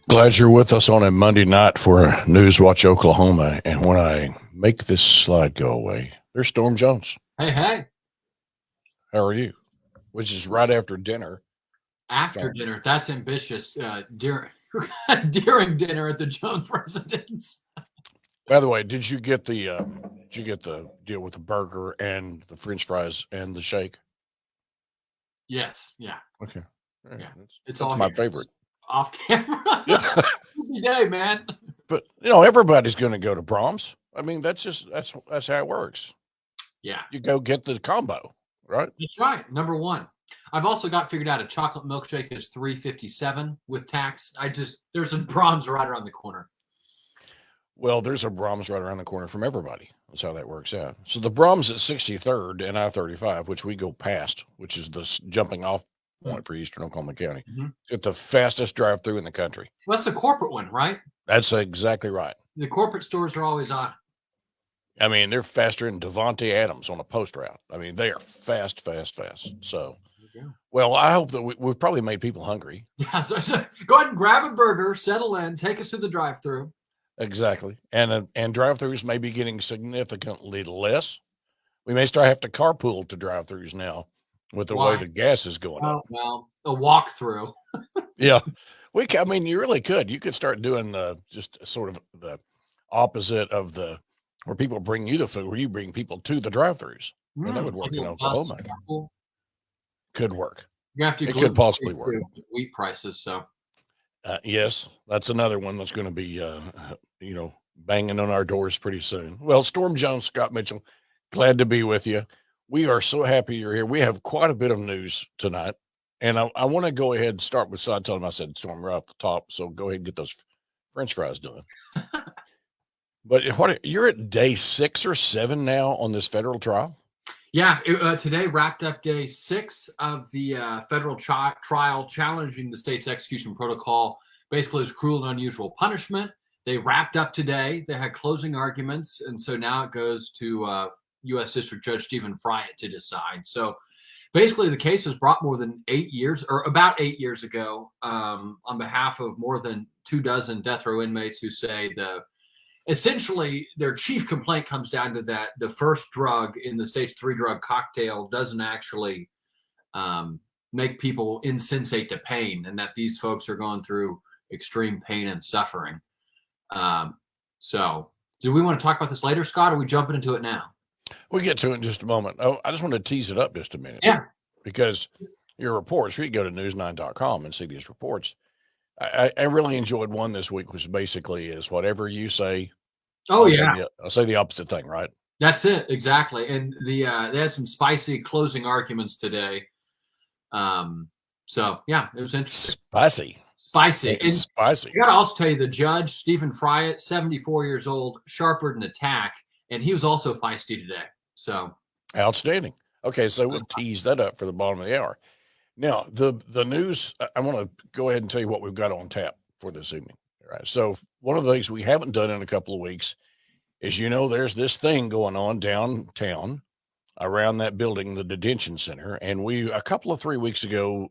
Glad you're with us on a Monday night for News Watch Oklahoma. And when I make this slide go away, there's Storme Jones. Hey, hey. How are you? Which is right after dinner. After dinner. That's ambitious. During dinner at the Jones residence. By the way, did you get the deal with the burger and the French fries and the shake? Yes. Yeah. Okay. Right. Yeah. That's all my favorite. Off camera. Yeah. Every day, man. But everybody's going to go to Brahms. I mean, that's how it works. Yeah. You go get the combo, right? That's right. Number one. I've also got figured out a chocolate milkshake is $3.57 with tax. There's a Brahms right around the corner. Well, there's a Brahms right around the corner from everybody. That's how that works out. So the Brahms at 63rd and I-35, which we go past, which is the jumping off point for Eastern Oklahoma County. Mm-hmm. It's the fastest drive-through in the country. Well, that's the corporate one, right? That's exactly right. The corporate stores are always on. I mean, they're faster than Devontae Adams on a post route. I mean, they are fast. So, well, I hope that we've probably made people hungry. Yeah, so go ahead and grab a burger, settle in, take us to the drive-through. Exactly. And drive-throughs may be getting significantly less. We may start have to carpool to drive-throughs now with the way the gas is going up. Well, a walk-through. Yeah. You really could. You could start doing just sort of the opposite of where people bring you the food, where you bring people to the drive-throughs. And that would work in Oklahoma. Could work. It could possibly work. With wheat prices, so. Yes, that's another one that's going to be, banging on our doors pretty soon. Well, Storme Jones, Scott Mitchell, glad to be with you. We are so happy you're here. We have quite a bit of news tonight. And I want to go ahead and start with, so I told him, I said, Storm, right off the top. So go ahead and get those French fries done. But you're at day 6 or 7 now on this federal trial? Yeah, today wrapped up day 6 of the federal trial challenging the state's execution protocol. Basically, it's cruel and unusual punishment. They wrapped up today. They had closing arguments. And so now it goes to U.S. District Judge Stephen Friett to decide. So basically, the case was brought more than 8 years, or about 8 years ago, on behalf of more than 24 death row inmates who say essentially their chief complaint comes down to that the first drug in the state's 3-drug cocktail doesn't actually make people insensate to pain, and that these folks are going through extreme pain and suffering. So do we want to talk about this later, Scott, or are we jumping into it now? We'll get to it in just a moment. Oh, I just want to tease it up just a minute. Yeah. Because your reports, you can go to news9.com and see these reports. I really enjoyed one this week, which basically is whatever you say. Oh, I'll say the opposite thing, right? That's it. Exactly. And they had some spicy closing arguments today. So yeah, it was interesting. Spicy. Spicy. I got to also tell you, the judge, Stephen Friett, 74 years old, sharper than a tack. And he was also feisty today. So outstanding. Okay, so we'll tease that up for the bottom of the hour. Now, the news, I want to go ahead and tell you what we've got on tap for this evening. All right. So one of the things we haven't done in a couple of weeks is, there's this thing going on downtown around that building, the detention center. And a couple of 3 weeks ago,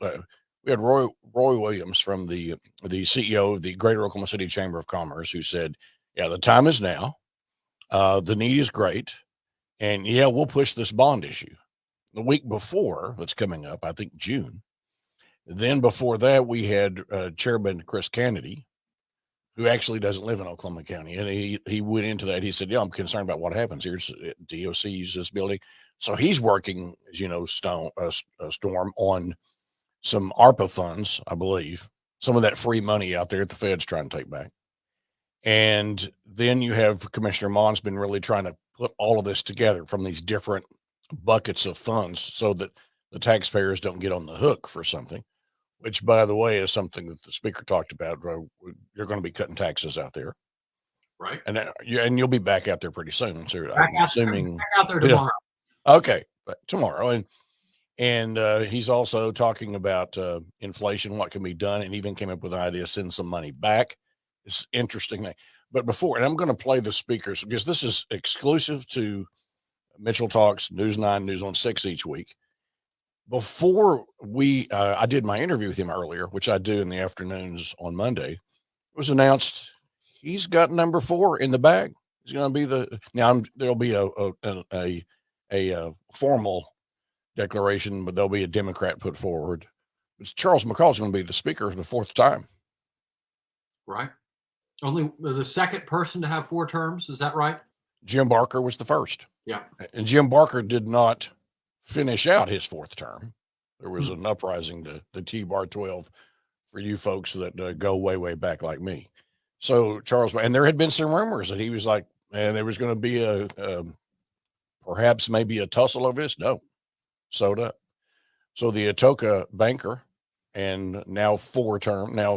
we had Roy Williams from the CEO of the Greater Oklahoma City Chamber of Commerce, who said, yeah, the time is now. The need is great. And yeah, we'll push this bond issue. The week before, that's coming up, I think June. Then before that, we had Chairman Chris Kennedy, who actually doesn't live in Oklahoma County. And he went into that. He said, yeah, I'm concerned about what happens here. DOC uses this building. So he's working, as you know, Storm, on some ARPA funds, I believe. Some of that free money out there that the Fed's trying to take back. And then you have Commissioner Mon's been really trying to put all of this together from these different buckets of funds so that the taxpayers don't get on the hook for something, which, by the way, is something that the speaker talked about. You're going to be cutting taxes out there. Right. And you'll be back out there pretty soon. So back out there tomorrow. Yeah. Okay. Tomorrow. And he's also talking about inflation, what can be done, and even came up with an idea to send some money back. It's interesting. But before, and I'm going to play the speakers because this is exclusive to Mitchell Talks, News 9, News on 6 each week. Before I did my interview with him earlier, which I do in the afternoons on Monday, was announced he's got number 4 in the bag. He's going to be there'll be a formal declaration, but there'll be a Democrat put forward. Charles McCall is going to be the speaker for the 4th time. Right. Only the second person to have 4 terms. Is that right? Jim Barker was the first. Yeah. And Jim Barker did not finish out his 4th term. There was an uprising to the T-bar 12 for you folks that go way, way back like me. So Charles, and there had been some rumors that he was like, and there was going to be perhaps maybe a tussle over this. No, sewed up. So the Atoka banker, and now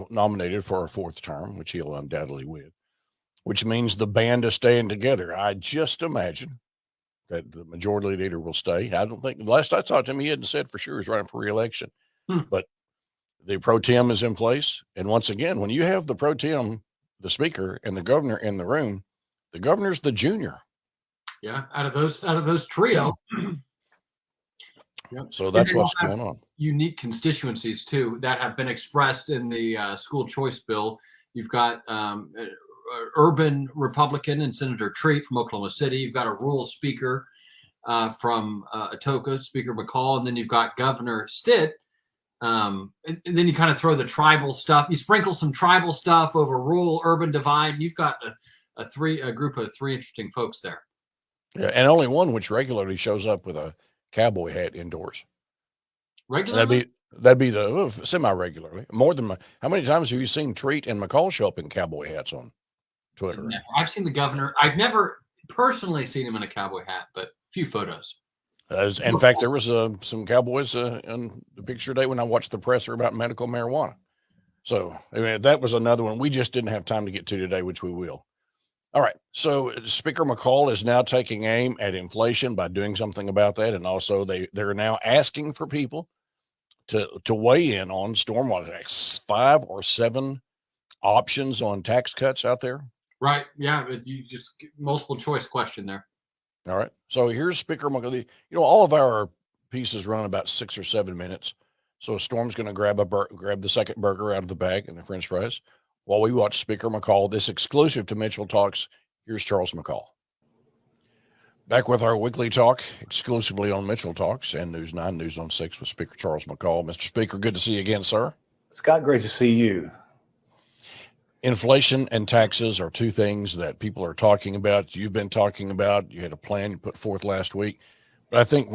nominated for a 4th term, which he'll undoubtedly win, which means the band is staying together. I just imagine that the majority leader will stay. I don't think, last I talked to him, he hadn't said for sure he's running for re-election, but the pro tem is in place. And once again, when you have the pro tem, the speaker, and the governor in the room, the governor's the junior. Yeah, out of those trio. Yep. So that's what's going on. Unique constituencies too that have been expressed in the school choice bill. You've got urban Republican and Senator Treat from Oklahoma City. You've got a rural speaker from Atoka, Speaker McCall, and then you've got Governor Stitt. And then you kind of throw the tribal stuff. You sprinkle some tribal stuff over rural urban divide. And you've got a group of 3 interesting folks there. Yeah, and only one which regularly shows up with a cowboy hat indoors. Regularly? That'd be the semi-regularly. More than how many times have you seen Treat and McCall show up in cowboy hats on Twitter? Never. I've seen the governor. I've never personally seen him in a cowboy hat, but a few photos. In fact, there was some cowboys in the picture today when I watched the presser about medical marijuana. So I mean, that was another one we just didn't have time to get to today, which we will. All right. So Speaker McCall is now taking aim at inflation by doing something about that. And also they're now asking for people to weigh in on stormwater tax, 5 or 7 options on tax cuts out there. Right. Yeah. But you just multiple choice question there. All right. So here's Speaker McCall. All of our pieces run about 6 or 7 minutes. So Storm's going to grab the second burger out of the bag and the French fries while we watch Speaker McCall. This exclusive to Mitchell Talks. Here's Charles McCall. Back with our weekly talk exclusively on Mitchell Talks and News 9, News on 6 with Speaker Charles McCall. Mr. Speaker, good to see you again, sir. Scott, great to see you. Inflation and taxes are 2 things that people are talking about. You've been talking about. You had a plan you put forth last week. But I think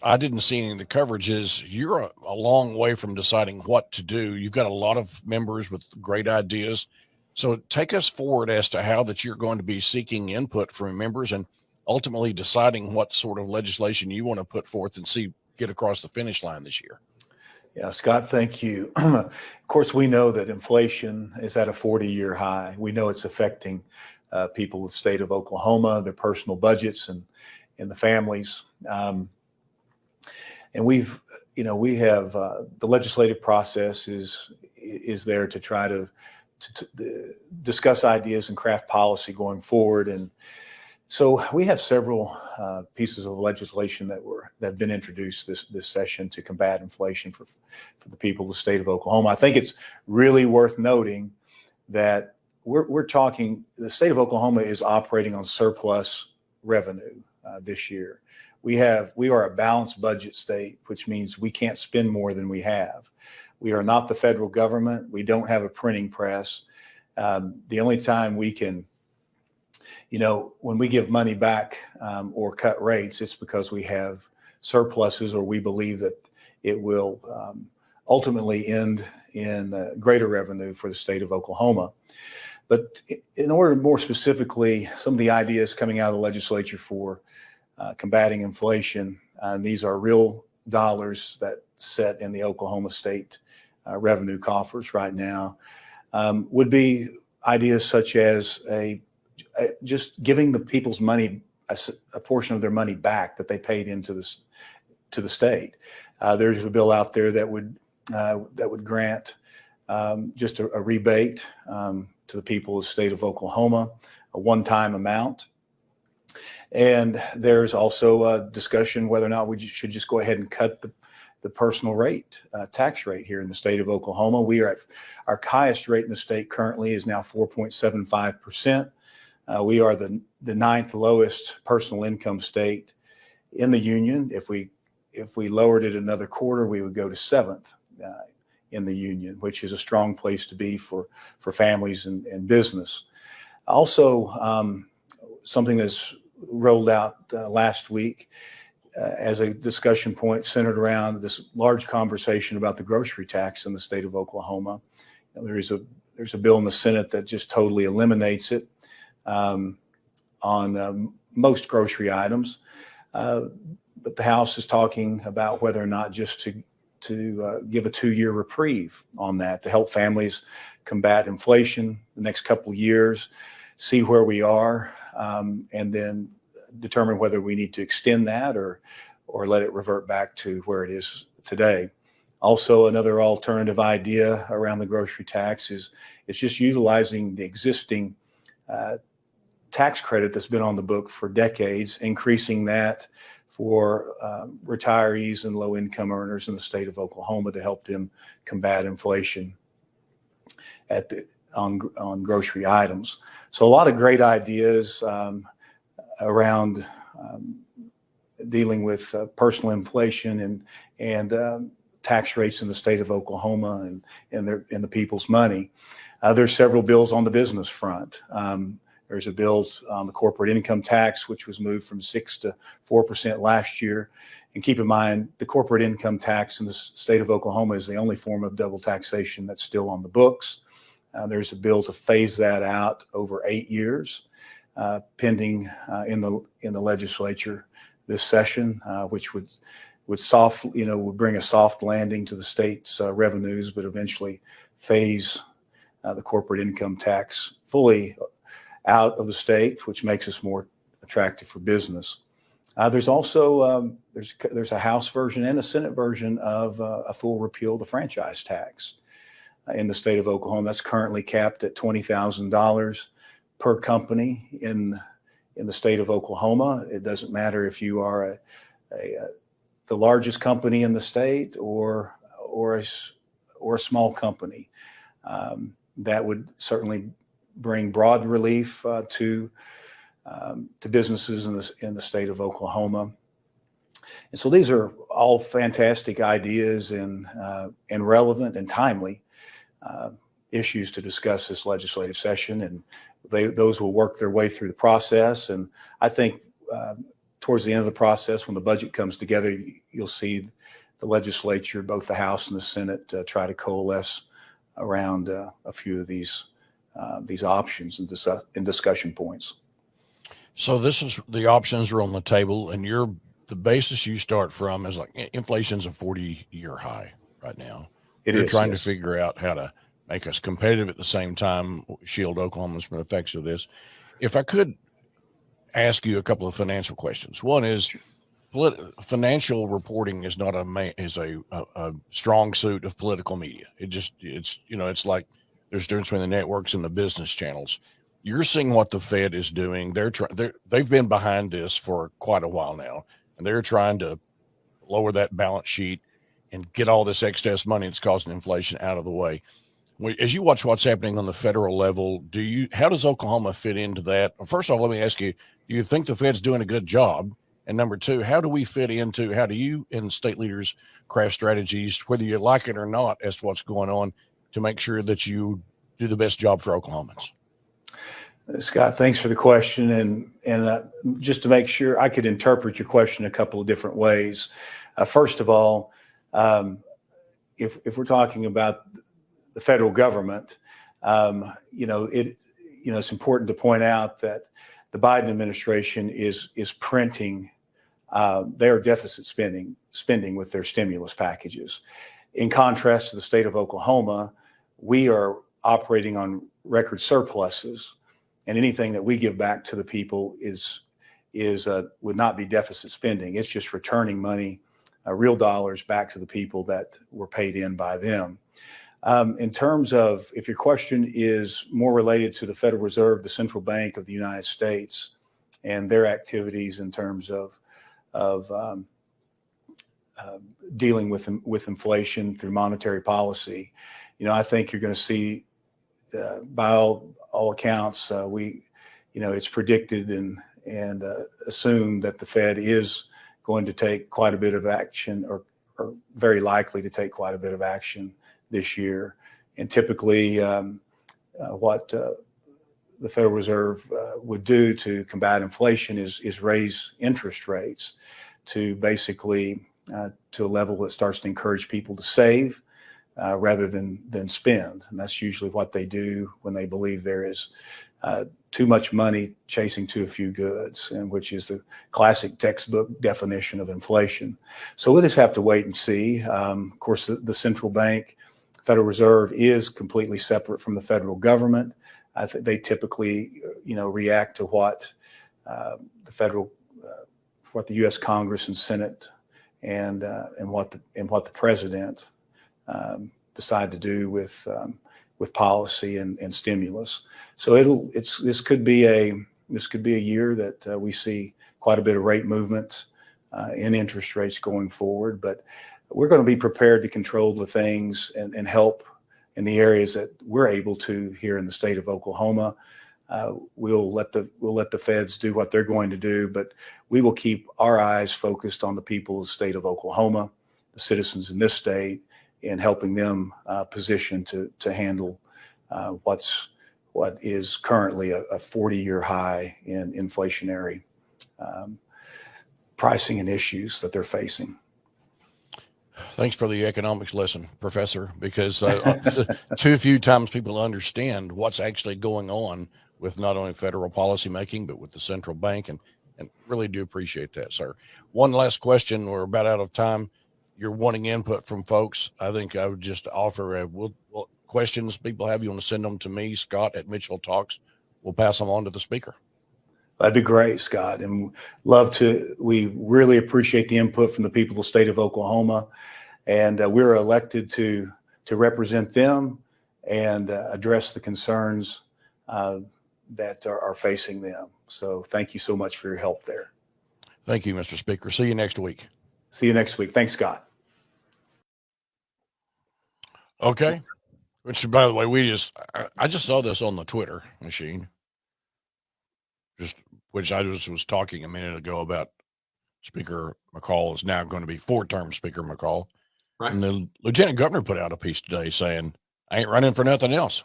I didn't see any of the coverage is you're a long way from deciding what to do. You've got a lot of members with great ideas. So take us forward as to how that you're going to be seeking input from members and ultimately deciding what sort of legislation you want to put forth and get across the finish line this year. Yeah, Scott, thank you. Of course, we know that inflation is at a 40-year high. We know it's affecting people in the state of Oklahoma, their personal budgets and the families. And we have the legislative process is there to try to discuss ideas and craft policy going forward. And so we have several pieces of legislation that have been introduced this session to combat inflation for the people of the state of Oklahoma. I think it's really worth noting that we're talking, the state of Oklahoma is operating on surplus revenue this year. We are a balanced budget state, which means we can't spend more than we have. We are not the federal government. We don't have a printing press. The only time we can, when we give money back or cut rates, it's because we have surpluses or we believe that it will ultimately end in greater revenue for the state of Oklahoma. But in order more specifically, some of the ideas coming out of the legislature for combating inflation, and these are real dollars that sit in the Oklahoma state revenue coffers right now, would be ideas such as just giving the people's money, a portion of their money back that they paid into the state. There's a bill out there that would grant just a rebate to the people of the state of Oklahoma, a one-time amount. And there's also a discussion whether or not we should just go ahead and cut the personal rate, tax rate here in the state of Oklahoma. We are at our highest rate in the state currently is now 4.75%. We are the ninth lowest personal income state in the union. If we lowered it another quarter, we would go to seventh in the union, which is a strong place to be for families and business. Also, something that's rolled out last week as a discussion point centered around this large conversation about the grocery tax in the state of Oklahoma. There's a bill in the Senate that just totally eliminates it on most grocery items. But the House is talking about whether or not just to give a 2-year reprieve on that to help families combat inflation the next couple of years, see where we are, and then determine whether we need to extend that or let it revert back to where it is today. Also, another alternative idea around the grocery tax is it's just utilizing the existing tax credit that's been on the book for decades, increasing that for retirees and low-income earners in the state of Oklahoma to help them combat inflation on grocery items. So a lot of great ideas around dealing with personal inflation and tax rates in the state of Oklahoma and the people's money. There's several bills on the business front. There's a bill on the corporate income tax, which was moved from 6% to 4% last year. And keep in mind, the corporate income tax in the state of Oklahoma is the only form of double taxation that's still on the books. There's a bill to phase that out over 8 years, pending in the legislature this session, which would bring a soft landing to the state's revenues, but eventually phase the corporate income tax fully out of the state, which makes us more attractive for business. There's also there's a House version and a Senate version of a full repeal of the franchise tax in the state of Oklahoma. That's currently capped at $20,000 per company in the state of Oklahoma. It doesn't matter if you are the largest company in the state or a small company. That would certainly bring broad relief to businesses in the state of Oklahoma. And so these are all fantastic ideas and relevant and timely issues to discuss this legislative session, and those will work their way through the process. And I think towards the end of the process, when the budget comes together, you'll see the legislature, both the House and the Senate, try to coalesce around a few of these options and discussion points. So the options are on the table, and the basis you start from is like inflation's a 40-year high right now. You're trying to figure out how to make us competitive at the same time, shield Oklahomans from the effects of this. If I could ask you a couple of financial questions. One is financial reporting is not a strong suit of political media. It's like there's a difference between the networks and the business channels. You're seeing what the Fed is doing. They've been behind this for quite a while now, and they're trying to lower that balance sheet and get all this excess money that's causing inflation out of the way. As you watch what's happening on the federal level, how does Oklahoma fit into that? Well, first of all, let me ask you, do you think the Fed's doing a good job? And number two, how do you and state leaders craft strategies, whether you like it or not, as to what's going on to make sure that you do the best job for Oklahomans? Scott, thanks for the question. And just to make sure I could interpret your question a couple of different ways. First of all, if we're talking about the federal government, it's important to point out that the Biden administration is printing their deficit spending with their stimulus packages. In contrast to the state of Oklahoma, we are operating on record surpluses, and anything that we give back to the people would not be deficit spending. It's just returning money, real dollars back to the people that were paid in by them. In terms of, if your question is more related to the Federal Reserve, the central bank of the United States, and their activities in terms of dealing with inflation through monetary policy. I think you're going to see, by all accounts, it's predicted and assumed that the Fed is going to take quite a bit of action, or very likely to take quite a bit of action this year. And typically, what the Federal Reserve would do to combat inflation is raise interest rates to basically to a level that starts to encourage people to save rather than spend. And that's usually what they do when they believe there is too much money chasing too few goods, and which is the classic textbook definition of inflation. So we'll just have to wait and see. Of course, the central bank, Federal Reserve, is completely separate from the federal government. I think they typically, react to what what the U.S. Congress and Senate and what the president decide to do with policy and stimulus. So this could be a year that we see quite a bit of rate movement in interest rates going forward. But we're going to be prepared to control the things and help in the areas that we're able to here in the state of Oklahoma. We'll let the feds do what they're going to do, but we will keep our eyes focused on the people of the state of Oklahoma, the citizens in this state, and helping them position to handle what is currently a 40-year high in inflationary pricing and issues that they're facing. Thanks for the economics lesson, Professor, because too few times people understand what's actually going on with not only federal policy making, but with the central bank, and really do appreciate that, sir. One last question. We're about out of time. You're wanting input from folks. I think I would just offer questions people have. You want to send them to me, Scott at Mitchell Talks. We'll pass them on to the speaker. That'd be great, Scott. And we really appreciate the input from the people of the state of Oklahoma. And we're elected to represent them and address the concerns that are facing them. So thank you so much for your help there. Thank you, Mr. Speaker. See you next week. See you next week. Thanks, Scott. Okay. Which, by the way, I just saw this on the Twitter machine. Which I was talking a minute ago about Speaker McCall is now going to be 4-term Speaker McCall. Right. And the Lieutenant Governor put out a piece today saying, I ain't running for nothing else.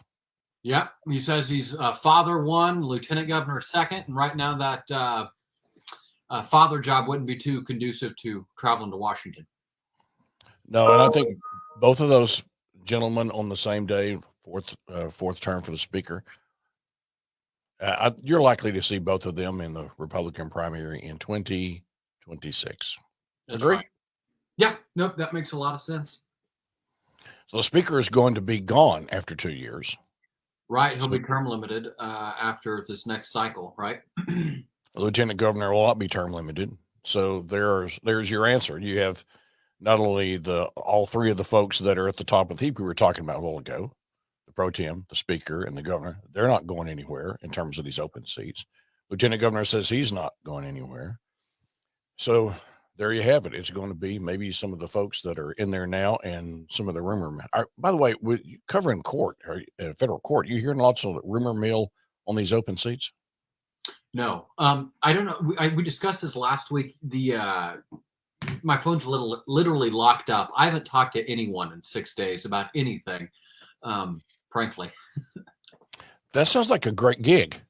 Yeah. He says he's father 1, Lieutenant Governor 2nd. And right now that father job wouldn't be too conducive to traveling to Washington. No, and I think both of those gentlemen on the same day, fourth term for the Speaker, you're likely to see both of them in the Republican primary in 2026. Agree? Right. Yeah, nope, that makes a lot of sense. So the Speaker is going to be gone after 2 years. Right, he'll be term limited after this next cycle, right? The Lieutenant Governor will not be term limited. So there's your answer. You have not only all three of the folks that are at the top of the heap we were talking about a while ago, the pro tem, the Speaker, and the Governor. They're not going anywhere in terms of these open seats. Lieutenant Governor says he's not going anywhere. So there you have it. It's going to be maybe some of the folks that are in there now and some of the rumor mill. By the way, covering court, or federal court, you hearing lots of rumor mill on these open seats? No, I don't know. We discussed this last week. My phone's literally locked up. I haven't talked to anyone in 6 days about anything, frankly. That sounds like a great gig.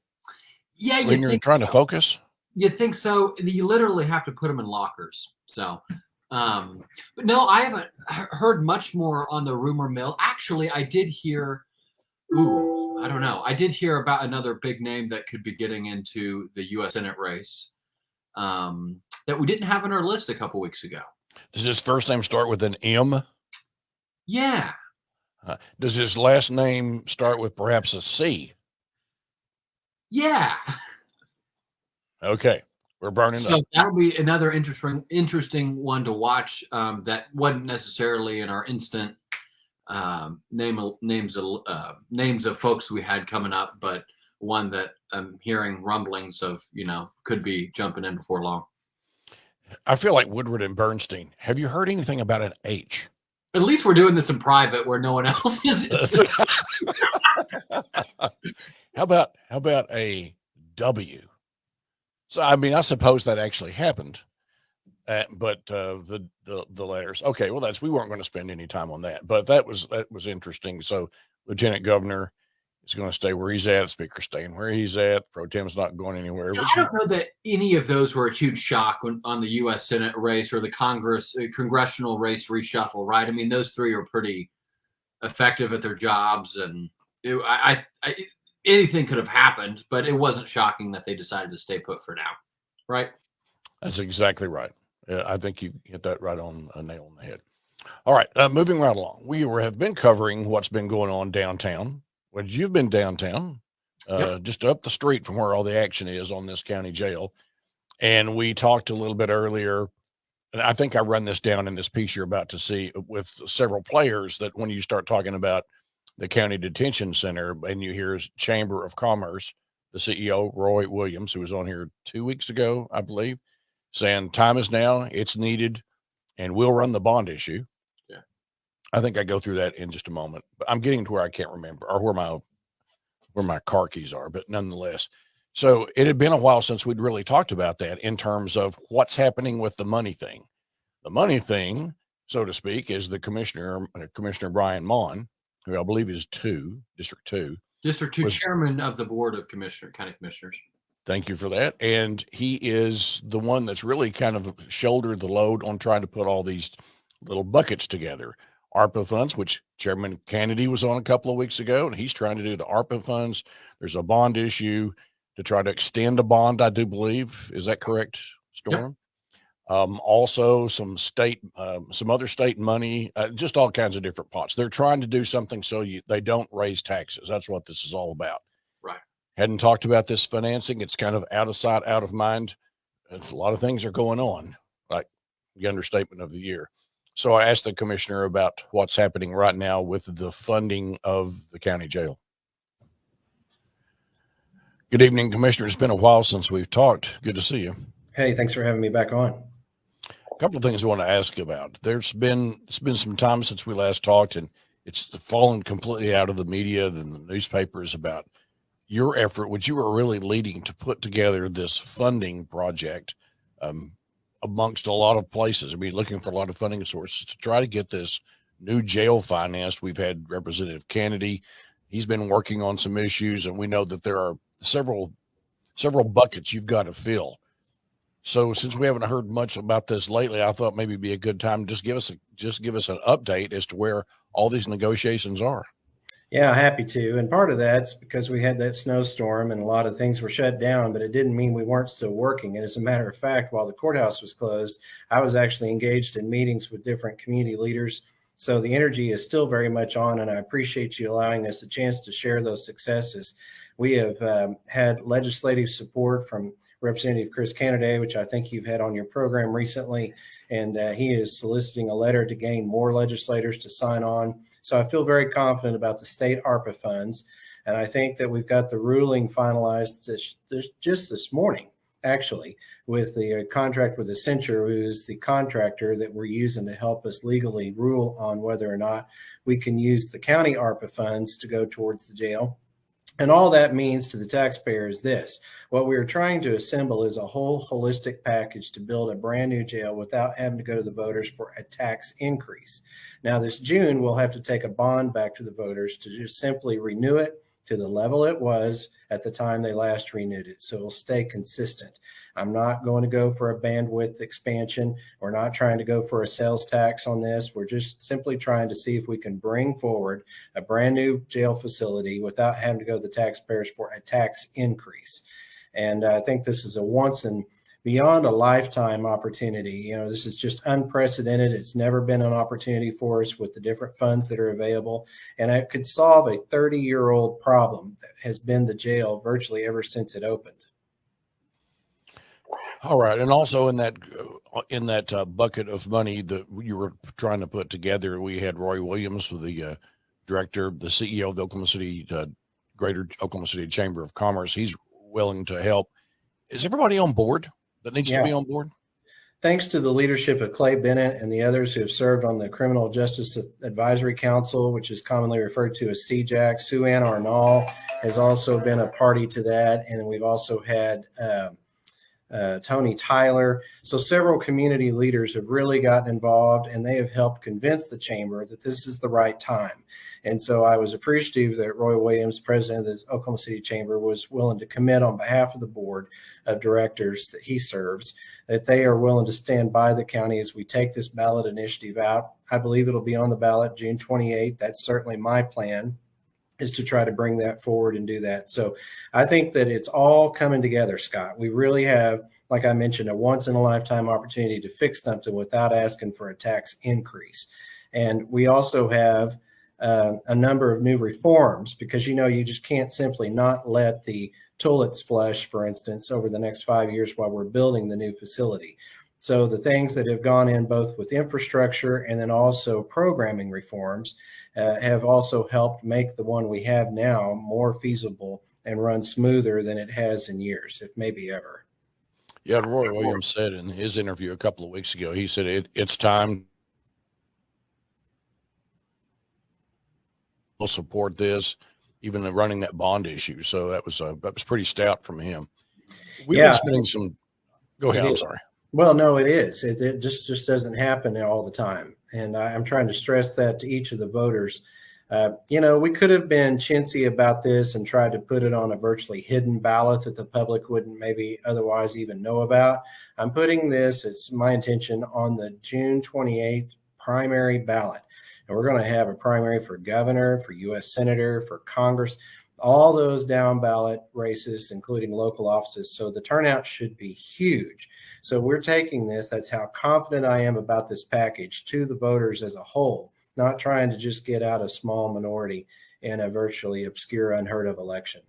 Yeah, when you're trying to focus. You'd think so. You literally have to put them in lockers. So, but no, I haven't heard much more on the rumor mill. Actually, I did hear, I don't know. I did hear about another big name that could be getting into the U.S. Senate race that we didn't have on our list a couple weeks ago. Does his first name start with an M? Yeah. Does his last name start with perhaps a C? Yeah. Okay, we're burning up. So that'll be another interesting one to watch. That wasn't necessarily in our instant names of folks we had coming up, but one that I'm hearing rumblings of, could be jumping in before long. I feel like Woodward and Bernstein. Have you heard anything about an H? At least we're doing this in private where no one else is. How about a W? So I mean, I suppose that actually happened, but the letters. Okay, well, we weren't going to spend any time on that, but that was interesting. So Lieutenant Governor is going to stay where he's at. Speaker staying where he's at. Pro Tem's not going anywhere. I don't know that any of those were a huge shock on the U.S. Senate race or the congressional race reshuffle, right? I mean, those three are pretty effective at their jobs, and anything could have happened, but it wasn't shocking that they decided to stay put for now, right? That's exactly right. I think you hit that right on a nail on the head. All right, moving right along. We have been covering what's been going on downtown. Well, you've been downtown, Yep. just up the street from where all the action is on this county jail. And we talked a little bit earlier, and I think I run this down in this piece you're about to see with several players, that when you start talking about the county detention center and you hear Chamber of Commerce, the CEO, Roy Williams, who was on here 2 weeks ago, I believe, saying time is now, it's needed, and we'll run the bond issue. Yeah. I think I go through that in just a moment, but I'm getting to where I can't remember or where my car keys are, but nonetheless. So it had been a while since we'd really talked about that in terms of what's happening with the money thing. The money thing, so to speak, is the Commissioner Brian Mon, who I believe is District 2. District 2 chairman of the Board of County Commissioners. Thank you for that. And he is the one that's really kind of shouldered the load on trying to put all these little buckets together. ARPA funds, which Chairman Kennedy was on a couple of weeks ago, and he's trying to do the ARPA funds. There's a bond issue to try to extend a bond, I do believe. Is that correct, Storm? Yep. Also some other state money, just all kinds of different pots. They're trying to do something so they don't raise taxes. That's what this is all about. Right. Hadn't talked about this financing. It's kind of out of sight, out of mind. A lot of things are going on, like the understatement of the year. So I asked the commissioner about what's happening right now with the funding of the county jail. Good evening, Commissioner. It's been a while since we've talked. Good to see you. Hey, thanks for having me back on. A couple of things I want to ask about. It's been some time since we last talked, and it's fallen completely out of the media and the newspapers about your effort, which you were really leading to put together this funding project amongst a lot of places. I mean, looking for a lot of funding sources to try to get this new jail financed. We've had Representative Kennedy. He's been working on some issues, and we know that there are several buckets you've got to fill. So since we haven't heard much about this lately, I thought maybe it'd be a good time to just give us an update as to where all these negotiations are. Yeah, happy to. And part of that's because we had that snowstorm and a lot of things were shut down, but it didn't mean we weren't still working. And as a matter of fact, while the courthouse was closed, I was actually engaged in meetings with different community leaders. So the energy is still very much on, and I appreciate you allowing us a chance to share those successes. We have had legislative support from Representative Chris Kennedy, which I think you've had on your program recently, and he is soliciting a letter to gain more legislators to sign on. So I feel very confident about the state ARPA funds, and I think that we've got the ruling finalized just this morning, actually, with the contract with Accenture, who is the contractor that we're using to help us legally rule on whether or not we can use the county ARPA funds to go towards the jail. And all that means to the taxpayer is this: what we are trying to assemble is a whole holistic package to build a brand new jail without having to go to the voters for a tax increase. Now, this June, we'll have to take a bond back to the voters to just simply renew it to the level it was at the time they last renewed it. So it'll stay consistent. I'm not going to go for a bandwidth expansion. We're not trying to go for a sales tax on this. We're just simply trying to see if we can bring forward a brand new jail facility without having to go to the taxpayers for a tax increase. And I think this is a once and beyond a lifetime opportunity. You know, this is just unprecedented. It's never been an opportunity for us with the different funds that are available. And it could solve a 30-year-old problem that has been the jail virtually ever since it opened. All right. And also in that bucket of money that you were trying to put together, we had Roy Williams, the director, the CEO of the Oklahoma City, Greater Oklahoma City Chamber of Commerce. He's willing to help. Is everybody on board that needs to be on board? Thanks to the leadership of Clay Bennett and the others who have served on the Criminal Justice Advisory Council, which is commonly referred to as CJAC, Sue Ann Arnall has also been a party to that. And we've also had Tony Tyler. So several community leaders have really gotten involved, and they have helped convince the chamber that this is the right time. And so I was appreciative that Roy Williams, president of the Oklahoma City Chamber, was willing to commit on behalf of the board of directors that he serves, that they are willing to stand by the county as we take this ballot initiative out. I believe it'll be on the ballot June 28th. That's certainly my plan, is to try to bring that forward and do that. So I think that it's all coming together, Scott. We really have, like I mentioned, a once in a lifetime opportunity to fix something without asking for a tax increase. And we also have a number of new reforms, because, you just can't simply not let the toilets flush, for instance, over the next 5 years while we're building the new facility. So the things that have gone in both with infrastructure and then also programming reforms have also helped make the one we have now more feasible and run smoother than it has in years, if maybe ever. Yeah, and Roy Williams said in his interview a couple of weeks ago, he said it's time. We'll support this, even running that bond issue. So that was pretty stout from him. We've been spending some. Go ahead. I'm sorry. Well, no, it is. It just doesn't happen all the time, and I'm trying to stress that to each of the voters. We could have been chintzy about this and tried to put it on a virtually hidden ballot that the public wouldn't maybe otherwise even know about. I'm putting this, it's my intention, on the June 28th primary ballot. And we're going to have a primary for governor, for U.S. senator, for Congress, all those down ballot races, including local offices. So the turnout should be huge. So we're taking this, that's how confident I am about this package, to the voters as a whole, not trying to just get out a small minority in a virtually obscure, unheard of election.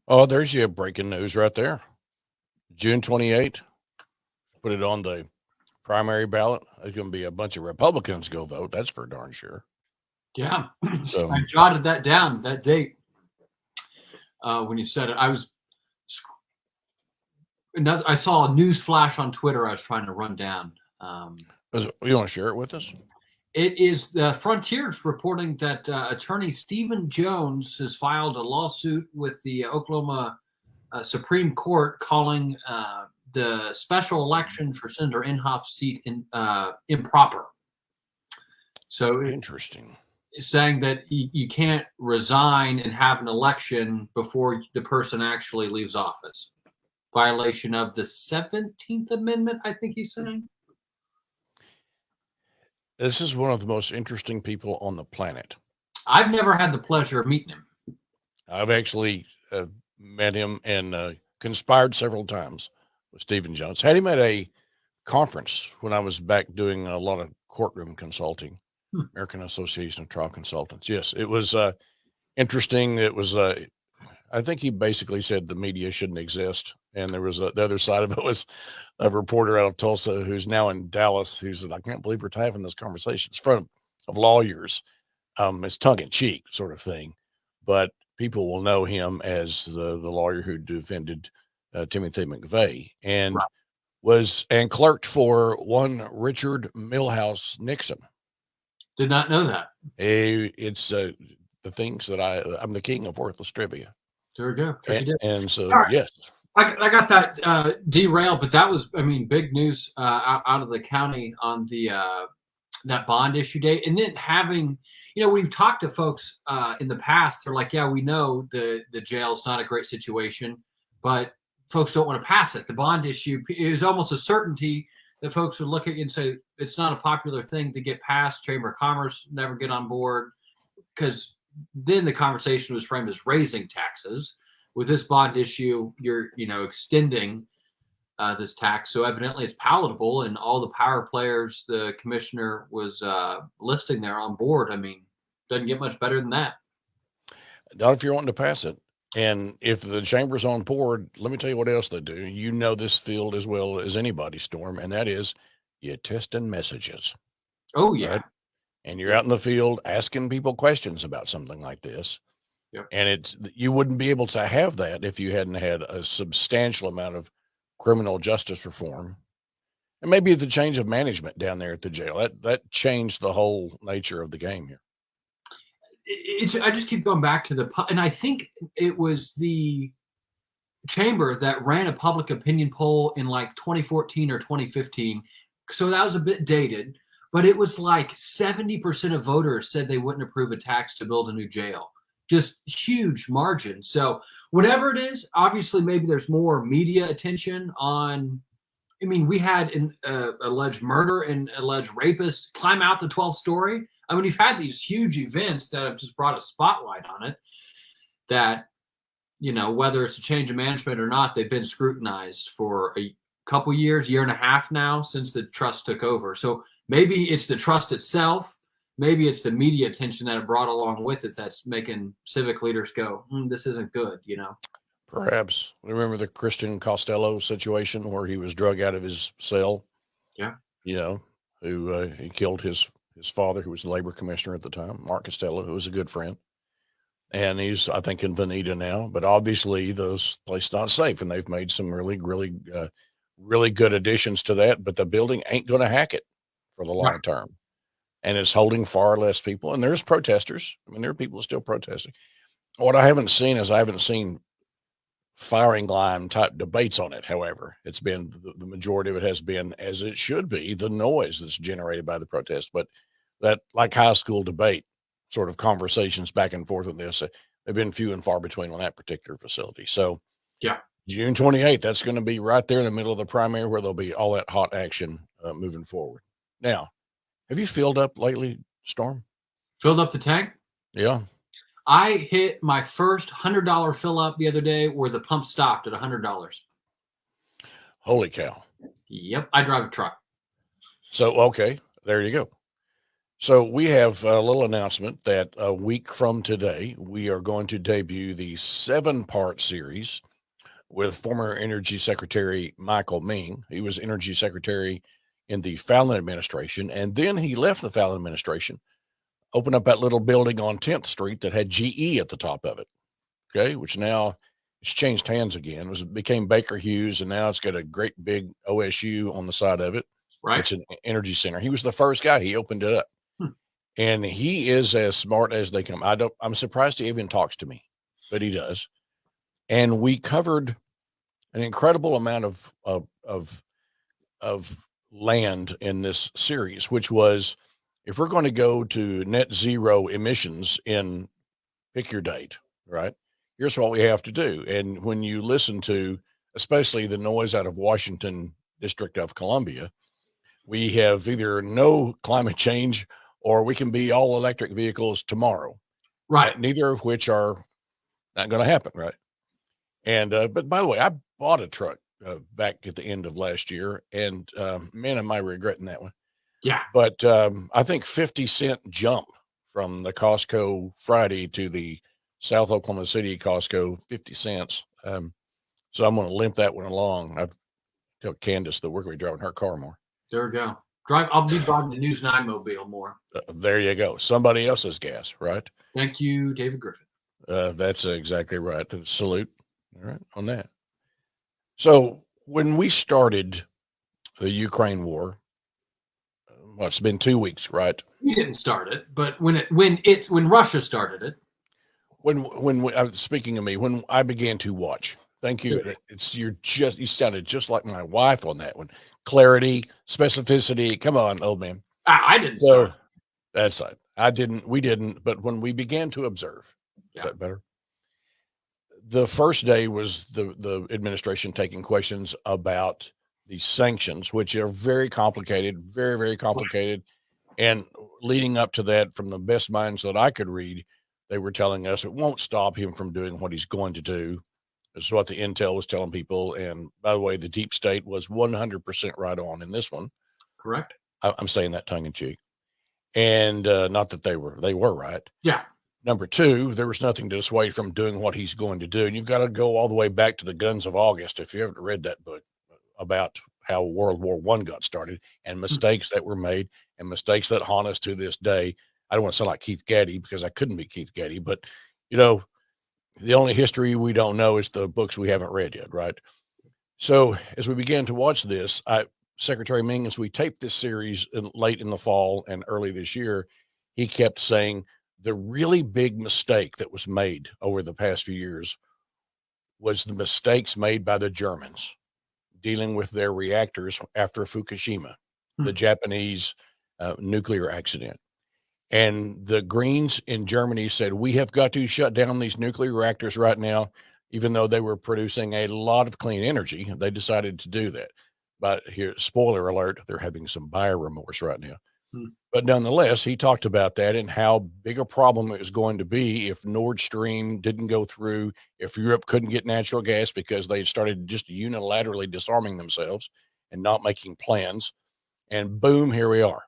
Oh, there's your breaking news right there. June 28th, put it on the primary ballot. There's going to be a bunch of Republicans go vote. That's for darn sure. Yeah. So I jotted that down, that date, when you said it. I saw a news flash on Twitter I was trying to run down. You want to share it with us? It is the Frontiers reporting that attorney Storme Jones has filed a lawsuit with the Oklahoma Supreme Court, calling the special election for Senator Inhofe's seat improper. So interesting. Saying that you can't resign and have an election before the person actually leaves office. Violation of the 17th Amendment, I think he's saying. This is one of the most interesting people on the planet. I've never had the pleasure of meeting him. I've actually met him and conspired several times with Storme Jones. Had him at a conference when I was back doing a lot of courtroom consulting, American Association of Trial Consultants. Yes, it was interesting. It was, I think he basically said the media shouldn't exist. And there was the other side of it was a reporter out of Tulsa who's now in Dallas who said, I can't believe we're having this conversation. It's in front of lawyers. It's tongue in cheek sort of thing, but people will know him as the lawyer who defended Timothy McVeigh and clerked for one Richard Milhouse Nixon. Did not know that. It's the things that I'm the king of worthless trivia. There we go. And so, right. Yes. I got that derailed, but that was, big news out of the county on the that bond issue date. And then having, we've talked to folks in the past. They're like, yeah, we know the jail's not a great situation, but folks don't want to pass it. The bond issue is almost a certainty that folks would look at you and say, it's not a popular thing to get passed. Chamber of Commerce never get on board, because then the conversation was framed as raising taxes. With this bond issue, you're, extending this tax. So evidently it's palatable, and all the power players the commissioner was listing there on board. Doesn't get much better than that. Not if you're wanting to pass it. And if the chamber's on board, let me tell you what else they do. You know this field as well as anybody, Storm, and that is you testing messages. Oh, yeah. Right? And you're out in the field asking people questions about something like this. Yep. And you wouldn't be able to have that if you hadn't had a substantial amount of criminal justice reform, and maybe the change of management down there at the jail. That changed the whole nature of the game here. I just keep going back to and I think it was the chamber that ran a public opinion poll in like 2014 or 2015. So that was a bit dated, but it was like 70% of voters said they wouldn't approve a tax to build a new jail. Just huge margin. So whatever it is, obviously maybe there's more media attention on. I mean, we had an alleged murder and alleged rapist climb out the 12th story. I mean, you've had these huge events that have just brought a spotlight on it that, whether it's a change of management or not, they've been scrutinized for a couple years, year and a half now since the trust took over. So maybe it's the trust itself. Maybe it's the media attention that it brought along with it that's making civic leaders go, this isn't good, Perhaps. Remember the Christian Costello situation where he was drug out of his cell? Yeah. Who he killed his father, who was the labor commissioner at the time, Mark Costello, who was a good friend. And he's, I think, in Veneta now. But obviously, those places not safe, and they've made some really, really, really good additions to that. But the building ain't going to hack it for the long term, and it's holding far less people. And there's protesters. I mean, there are people still protesting. What I haven't seen firing line type debates on it. However, it's been the majority of it has been, as it should be, the noise that's generated by the protest. But that, like high school debate sort of conversations back and forth with this, they've been few and far between on that particular facility. So yeah, June 28th, that's going to be right there in the middle of the primary where there'll be all that hot action moving forward. Now, have you filled up lately, Storm? Filled up the tank? Yeah. I hit my first $100 fill up the other day where the pump stopped at $100. Holy cow. Yep. I drive a truck. So, okay, there you go. So we have a little announcement that a week from today, we are going to debut the 7-part series with former Energy Secretary Michael Ming. He was Energy Secretary in the Fallon administration, and then he left the Fallon administration, opened up that little building on 10th Street that had GE at the top of it, okay, which now it's changed hands again. It became Baker Hughes, and now it's got a great big OSU on the side of it. Right. It's an energy center. He was the first guy. He opened it up. And he is as smart as they come. I'm surprised he even talks to me, but he does. And we covered an incredible amount of land in this series, which was, if we're going to go to net zero emissions in pick your date, right? Here's what we have to do. And when you listen to, especially the noise out of Washington District of Columbia, we have either no climate change or we can be all electric vehicles tomorrow. Right. Neither of which are not going to happen. Right. And, but by the way, I bought a truck back at the end of last year, and man, am I regretting that one. Yeah. But I think 50-cent jump from the Costco Friday to the South Oklahoma City Costco, 50 cents. So I'm going to limp that one along. I've told Candace that we're going to be driving her car more. There we go. I'll be driving the News 9 mobile more. There you go. Somebody else's gas, right? Thank you, David Griffin. That's exactly right. Salute. All right, on that. So when we started the Ukraine war, well, it's been 2 weeks, right? We didn't start it, but when Russia started it. Speaking of me, when I began to watch, thank you. Sure. You sounded just like my wife on that one. Clarity, specificity. Come on, old man. I didn't start. That's right. We didn't. But when we began to observe, is that better? The first day was the administration taking questions about the sanctions, which are very complicated, very, very complicated. And leading up to that, from the best minds that I could read, they were telling us it won't stop him from doing what he's going to do. This is what the intel was telling people. And by the way, the deep state was 100% right on in this one. Correct. I'm saying that tongue in cheek. And not that they were right. Yeah. Number two, there was nothing to dissuade from doing what he's going to do. And you've got to go all the way back to the Guns of August, if you haven't read that book, about how World War I got started and mistakes that were made and mistakes that haunt us to this day. I don't want to sound like Keith Gaddy, because I couldn't be Keith Gaddy, but the only history we don't know is the books we haven't read yet, right? So as we began to watch this, Secretary Ming, as we taped this series late in the fall and early this year, he kept saying the really big mistake that was made over the past few years was the mistakes made by the Germans dealing with their reactors after Fukushima, the Japanese nuclear accident. And the Greens in Germany said, we have got to shut down these nuclear reactors right now, even though they were producing a lot of clean energy. They decided to do that. But here, spoiler alert, they're having some buyer remorse right now. But nonetheless, he talked about that and how big a problem it was going to be if Nord Stream didn't go through, if Europe couldn't get natural gas because they started just unilaterally disarming themselves and not making plans. And boom, here we are.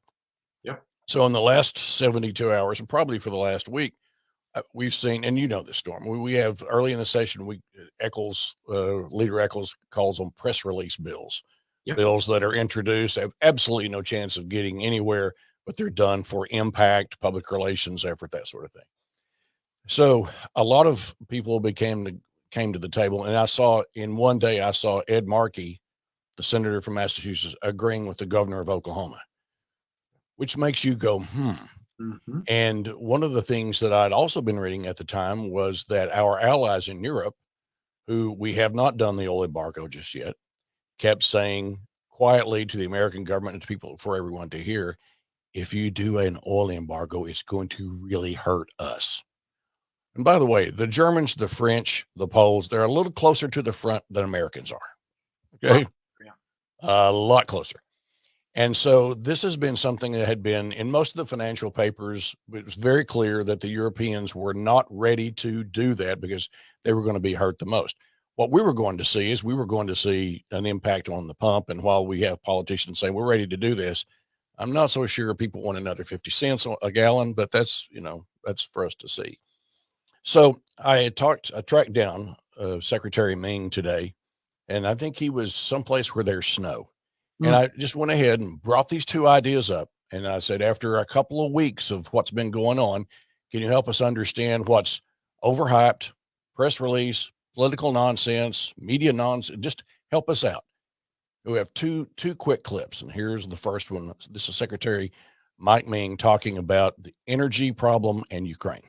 Yep. So in the last 72 hours, and probably for the last week, we've seen, and you know this, Storm, we have early in the session, Leader Eccles calls them press release bills. Yep. Bills that are introduced have absolutely no chance of getting anywhere, but they're done for impact, public relations effort, that sort of thing. So a lot of people came to the table, and I saw Ed Markey, the senator from Massachusetts, agreeing with the governor of Oklahoma, which makes you go, Mm-hmm. And one of the things that I'd also been reading at the time was that our allies in Europe, who we have not done the oil embargo just yet, kept saying quietly to the American government and to people, for everyone to hear, if you do an oil embargo, it's going to really hurt us. And by the way, the Germans, the French, the Poles, they're a little closer to the front than Americans are. Okay. Yeah. A lot closer. And so this has been something that had been in most of the financial papers. It was very clear that the Europeans were not ready to do that because they were going to be hurt the most. What we were going to see is an impact on the pump. And while we have politicians say we're ready to do this, I'm not so sure people want another 50 cents a gallon, but that's for us to see. So I tracked down Secretary Ming today, and I think he was someplace where there's snow. And I just went ahead and brought these two ideas up. And I said, after a couple of weeks of what's been going on, can you help us understand what's overhyped, press release, political nonsense, media nonsense? Just help us out. We have two quick clips. And here's the first one. This is Secretary Mike Ming talking about the energy problem in Ukraine.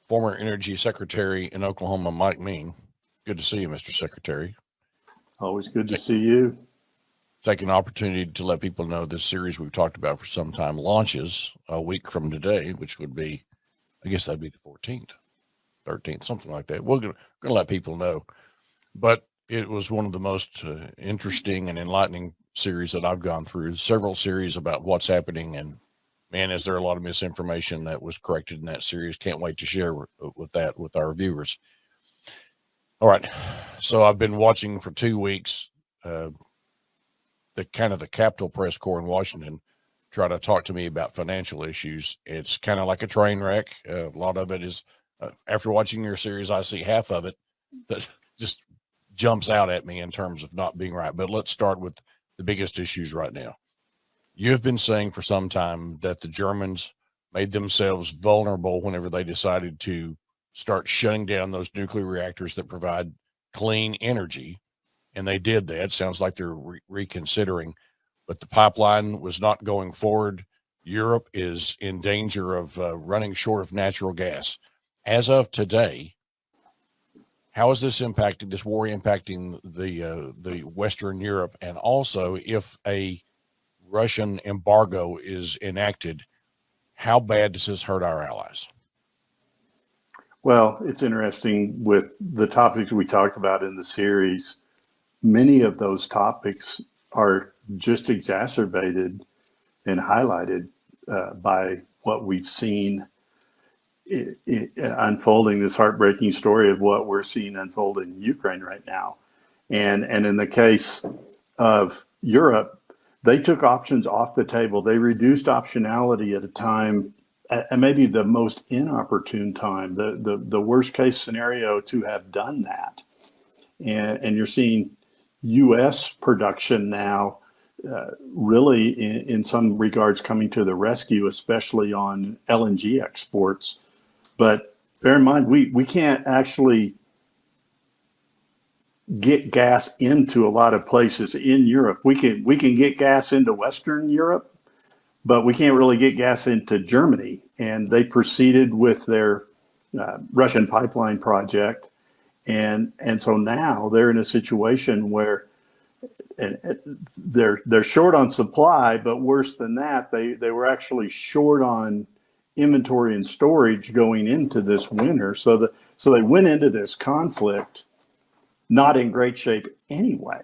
Former Energy Secretary in Oklahoma, Mike Ming. Good to see you, Mr. Secretary. Always good to see you. Take an opportunity to let people know this series we've talked about for some time launches a week from today, which would be, I guess that'd be the 14th, 13th, something like that. We're going to let people know. But it was one of the most interesting and enlightening series that I've gone through. Several series about what's happening, and man, is there a lot of misinformation that was corrected in that series. Can't wait to share with our viewers. All right. So I've been watching for 2 weeks, the Capitol Press Corps in Washington try to talk to me about financial issues. It's kind of like a train wreck. A lot of it is, after watching your series, I see half of it that just jumps out at me in terms of not being right. But let's start with the biggest issues right now. You've been saying for some time that the Germans made themselves vulnerable whenever they decided to start shutting down those nuclear reactors that provide clean energy. And they did that. Sounds like they're reconsidering, but the pipeline was not going forward. Europe is in danger of running short of natural gas. As of today, how is this war impacting the Western Europe? And also, if a Russian embargo is enacted, how bad does this hurt our allies? Well, it's interesting with the topics we talked about in the series. Many of those topics are just exacerbated and highlighted by what we've seen unfolding, this heartbreaking story of what we're seeing unfold in Ukraine right now. And in the case of Europe, they took options off the table. They reduced optionality at a time, and maybe the most inopportune time, the worst case scenario to have done that. And you're seeing U.S. production now really in some regards coming to the rescue, especially on LNG exports. But bear in mind, we can't actually get gas into a lot of places in Europe. We can get gas into Western Europe, but we can't really get gas into Germany. And they proceeded with their Russian pipeline project, and so now they're in a situation where they're short on supply, but worse than that, they were actually short on inventory and storage going into this winter. So they went into this conflict not in great shape anyway,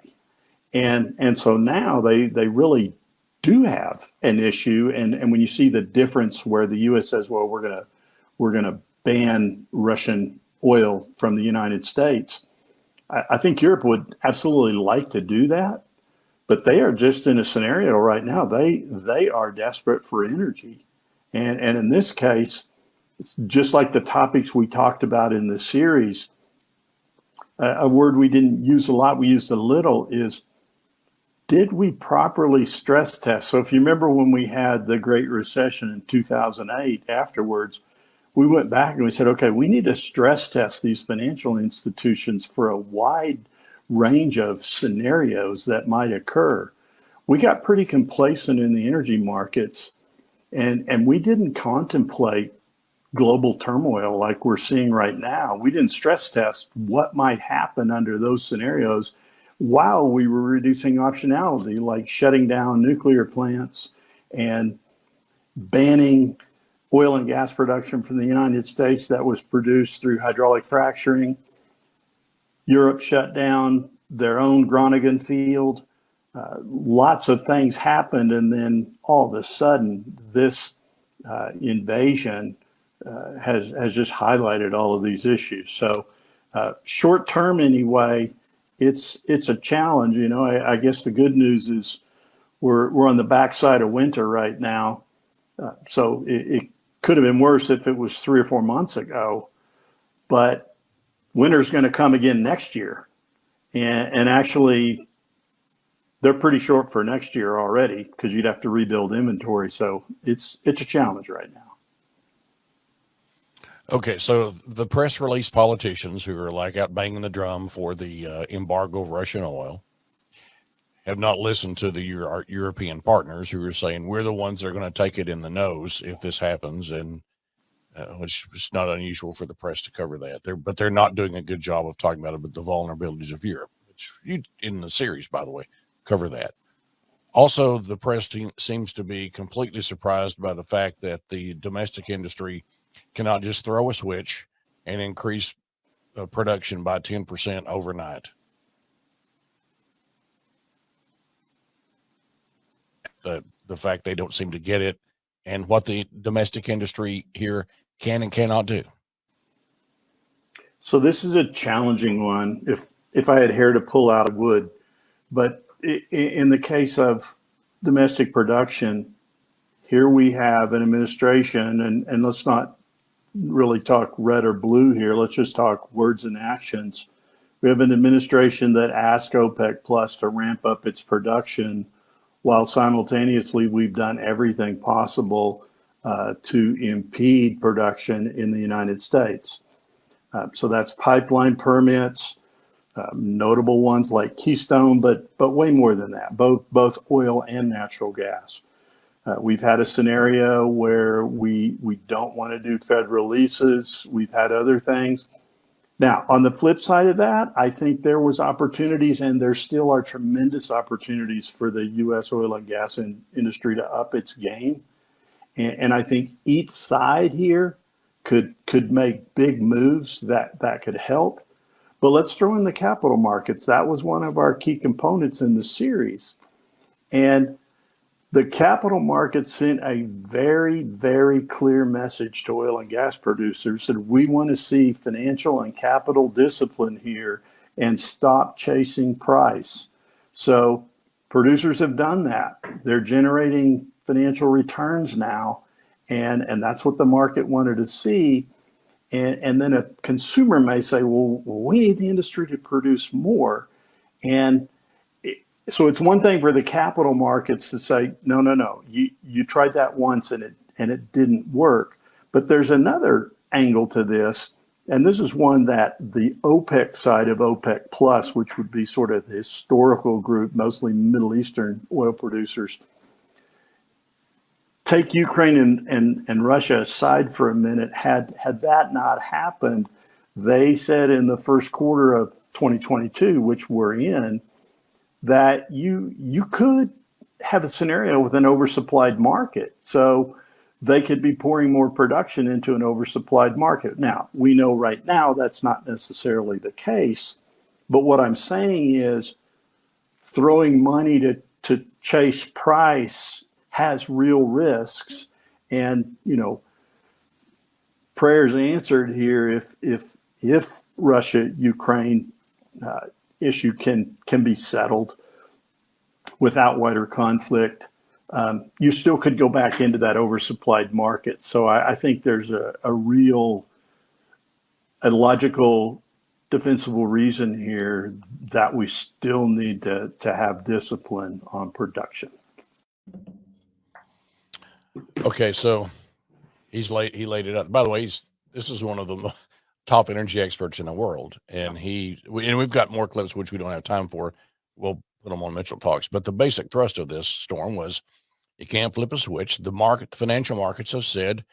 and so now they really do have an issue. And when you see the difference where the U.S. says, well, we're gonna ban Russian oil from the United States, I think Europe would absolutely like to do that, but they are just in a scenario right now. They are desperate for energy, and in this case, it's just like the topics we talked about in this series. A word we didn't use a lot, we used a little, is did we properly stress test? So if you remember when we had the Great Recession in 2008, afterwards, we went back and we said, okay, we need to stress test these financial institutions for a wide range of scenarios that might occur. We got pretty complacent in the energy markets, and we didn't contemplate global turmoil like we're seeing right now. We didn't stress test what might happen under those scenarios while we were reducing optionality, like shutting down nuclear plants and banning oil and gas production from the United States that was produced through hydraulic fracturing. Europe shut down their own Groningen field. Lots of things happened, and then all of a sudden, this invasion has just highlighted all of these issues. So, short term anyway, it's a challenge. You know, I guess the good news is we're on the backside of winter right now, so it could have been worse if it was 3 or 4 months ago, but winter's going to come again next year. And actually, they're pretty short for next year already because you'd have to rebuild inventory. So it's a challenge right now. Okay, so the press release politicians who are like out banging the drum for the embargo of Russian oil have not listened to our European partners who are saying we're the ones that are going to take it in the nose if this happens, and which is not unusual for the press to cover that. But they're not doing a good job of talking about it, but the vulnerabilities of Europe, which you, in the series, by the way, cover that. Also, the press seems to be completely surprised by the fact that the domestic industry cannot just throw a switch and increase production by 10% overnight. The fact they don't seem to get it, and what the domestic industry here can and cannot do. So this is a challenging one. If I had hair to pull out, I would. But in the case of domestic production, here we have an administration, and let's not really talk red or blue here. Let's just talk words and actions. We have an administration that asked OPEC Plus to ramp up its production, while simultaneously we've done everything possible to impede production in the United States. So that's pipeline permits, notable ones like Keystone, but way more than that, both oil and natural gas. We've had a scenario where we don't want to do federal leases. We've had other things. Now, on the flip side of that, I think there was opportunities, and there still are tremendous opportunities for the U.S. oil and gas industry to up its game. And I think each side here could make big moves that could help. But let's throw in the capital markets. That was one of our key components in the series. And the capital markets sent a very, very clear message to oil and gas producers that we want to see financial and capital discipline here and stop chasing price. So producers have done that. They're generating financial returns now, and that's what the market wanted to see. And then a consumer may say, well, we need the industry to produce more. And so it's one thing for the capital markets to say, no, you tried that once and it didn't work. But there's another angle to this. and this is one that the OPEC side of OPEC Plus, which would be sort of the historical group, mostly Middle Eastern oil producers, take Ukraine and Russia aside for a minute. Had that not happened, they said in the first quarter of 2022, which we're in, that you could have a scenario with an oversupplied market. So they could be pouring more production into an oversupplied market. Now, we know right now that's not necessarily the case. But what I'm saying is throwing money to chase price has real risks. And, prayers answered here if Russia-Ukraine issue can be settled without wider conflict. You still could go back into that oversupplied market. So I think there's a logical, defensible reason here that we still need to have discipline on production. Okay, so he laid it out. By the way, this is one of the top energy experts in the world, and we've got more clips which we don't have time for. We'll put them on Mitchell Talks. But the basic thrust of this, Storm, was you can't flip a switch. The financial markets have said,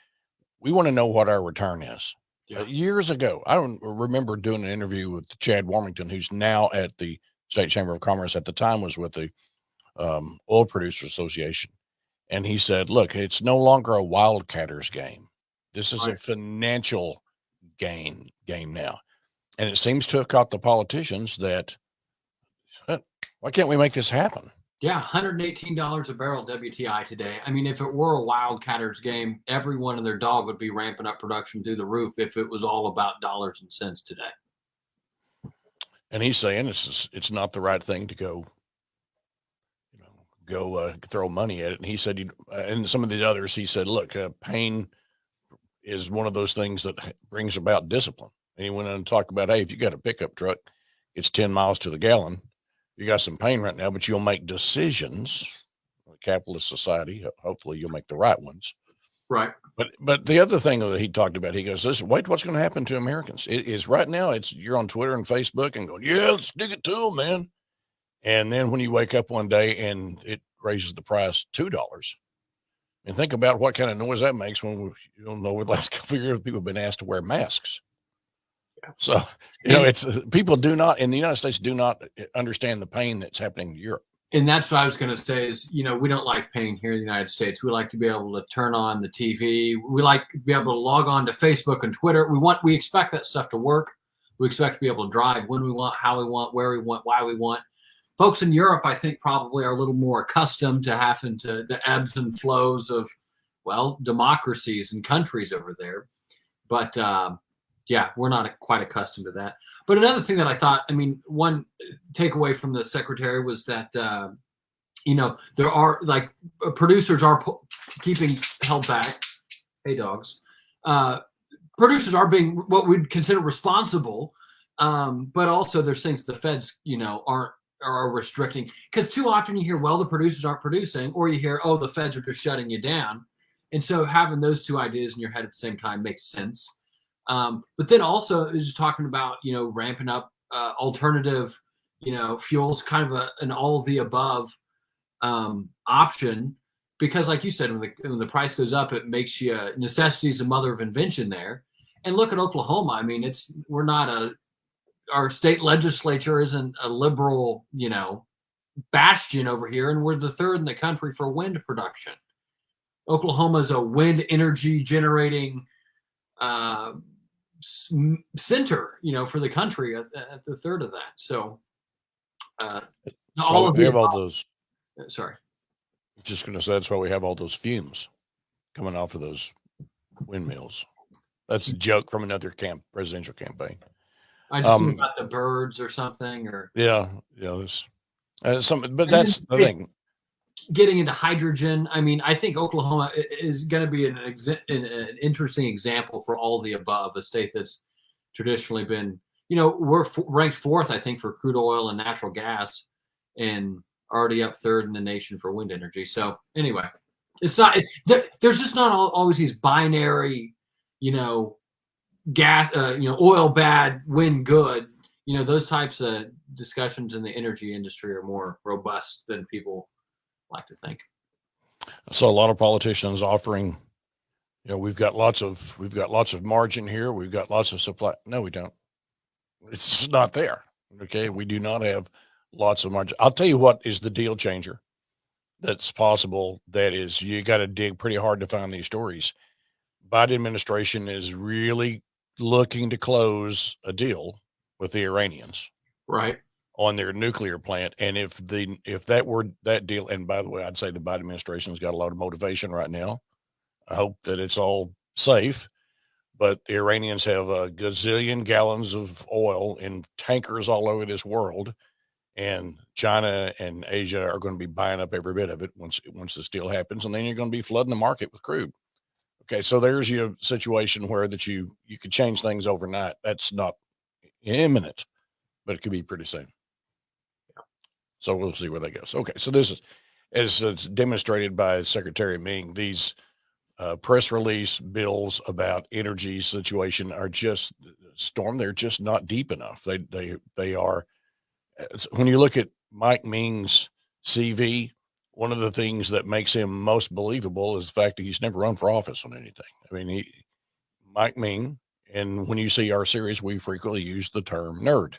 we want to know what our return is. Yeah. Years ago, I don't remember doing an interview with Chad Warmington, who's now at the State Chamber of Commerce. At the time was with the Oil Producers Association. And he said, look, it's no longer a wildcatters game. This is a financial game now. And it seems to have caught the politicians that, why can't we make this happen? Yeah, $118 a barrel WTI today. I mean, if it were a wildcatters game, everyone and their dog would be ramping up production through the roof if it was all about dollars and cents today. And he's saying it's not the right thing to go throw money at it. And he said, and some of the others, he said, look, pain is one of those things that brings about discipline. And he went on and talked about, hey, if you got a pickup truck, it's 10 miles to the gallon. You got some pain right now, but you'll make decisions. Capitalist society, hopefully you'll make the right ones. Right. But the other thing that he talked about, he goes, listen, wait, what's going to happen to Americans? It is right now, you're on Twitter and Facebook and going, yeah, let's dig it to them, man. And then when you wake up one day and it raises the price $2, and think about what kind of noise that makes when you don't know, over the last couple of years, people have been asked to wear masks. Yeah. So, it's people do not in the United States do not understand the pain that's happening in Europe. And that's what I was going to say is, we don't like pain here in the United States. We like to be able to turn on the TV. We like to be able to log on to Facebook and Twitter. We expect that stuff to work. We expect to be able to drive when we want, how we want, where we want, why we want. Folks in Europe, I think, probably are a little more accustomed to having to the ebbs and flows of, democracies and countries over there. But, we're not quite accustomed to that. But another thing that I thought, one takeaway from the secretary was that, there are producers are keeping held back. Hey, dogs. Producers are being what we'd consider responsible. But also there's things the feds, are restricting, because too often you hear, the producers aren't producing, or you hear, the feds are just shutting you down. And so having those two ideas in your head at the same time makes sense. But then also is just talking about, ramping up alternative, fuels, kind of an all of the above option, because like you said, when the price goes up, it makes you necessity is the mother of invention there. And look at Oklahoma. Our state legislature isn't a liberal, bastion over here, and we're the third in the country for wind production. Oklahoma is a wind energy generating center, for the country at the third of that. So, all those. Sorry, Just going to say that's why we have all those fumes coming off of those windmills. That's a joke from another presidential campaign. I just think about the birds or something, or but that's the thing. Getting into hydrogen. I think Oklahoma is going to be an interesting example for all the above. A state that's traditionally been, we're ranked fourth, I think, for crude oil and natural gas, and already up third in the nation for wind energy. So anyway, it's not. There's just not always these binary, gas, oil bad, wind good. Those types of discussions in the energy industry are more robust than people like to think. So a lot of politicians offering, we've got lots of margin here. We've got lots of supply. No, we don't. It's just not there. Okay. We do not have lots of margin. I'll tell you what is the deal changer that's possible. That is, you got to dig pretty hard to find these stories. Biden administration is really looking to close a deal with the Iranians, right, on their nuclear plant. And if that were that deal, and by the way, I'd say the Biden administration's got a lot of motivation right now. I hope that it's all safe, but the Iranians have a gazillion gallons of oil in tankers all over this world, and China and Asia are going to be buying up every bit of it once this deal happens, and then you're going to be flooding the market with crude. Okay, so there's your situation where that you could change things overnight. That's not imminent, but it could be pretty soon. So we'll see where that goes. Okay, so this is, as it's demonstrated by Secretary Ming, these press release bills about energy situation are just, Storm, they're just not deep enough. They are. When you look at Mike Ming's CV, one of the things that makes him most believable is the fact that he's never run for office on anything. I mean, Mike Ming, and when you see our series, we frequently use the term nerd.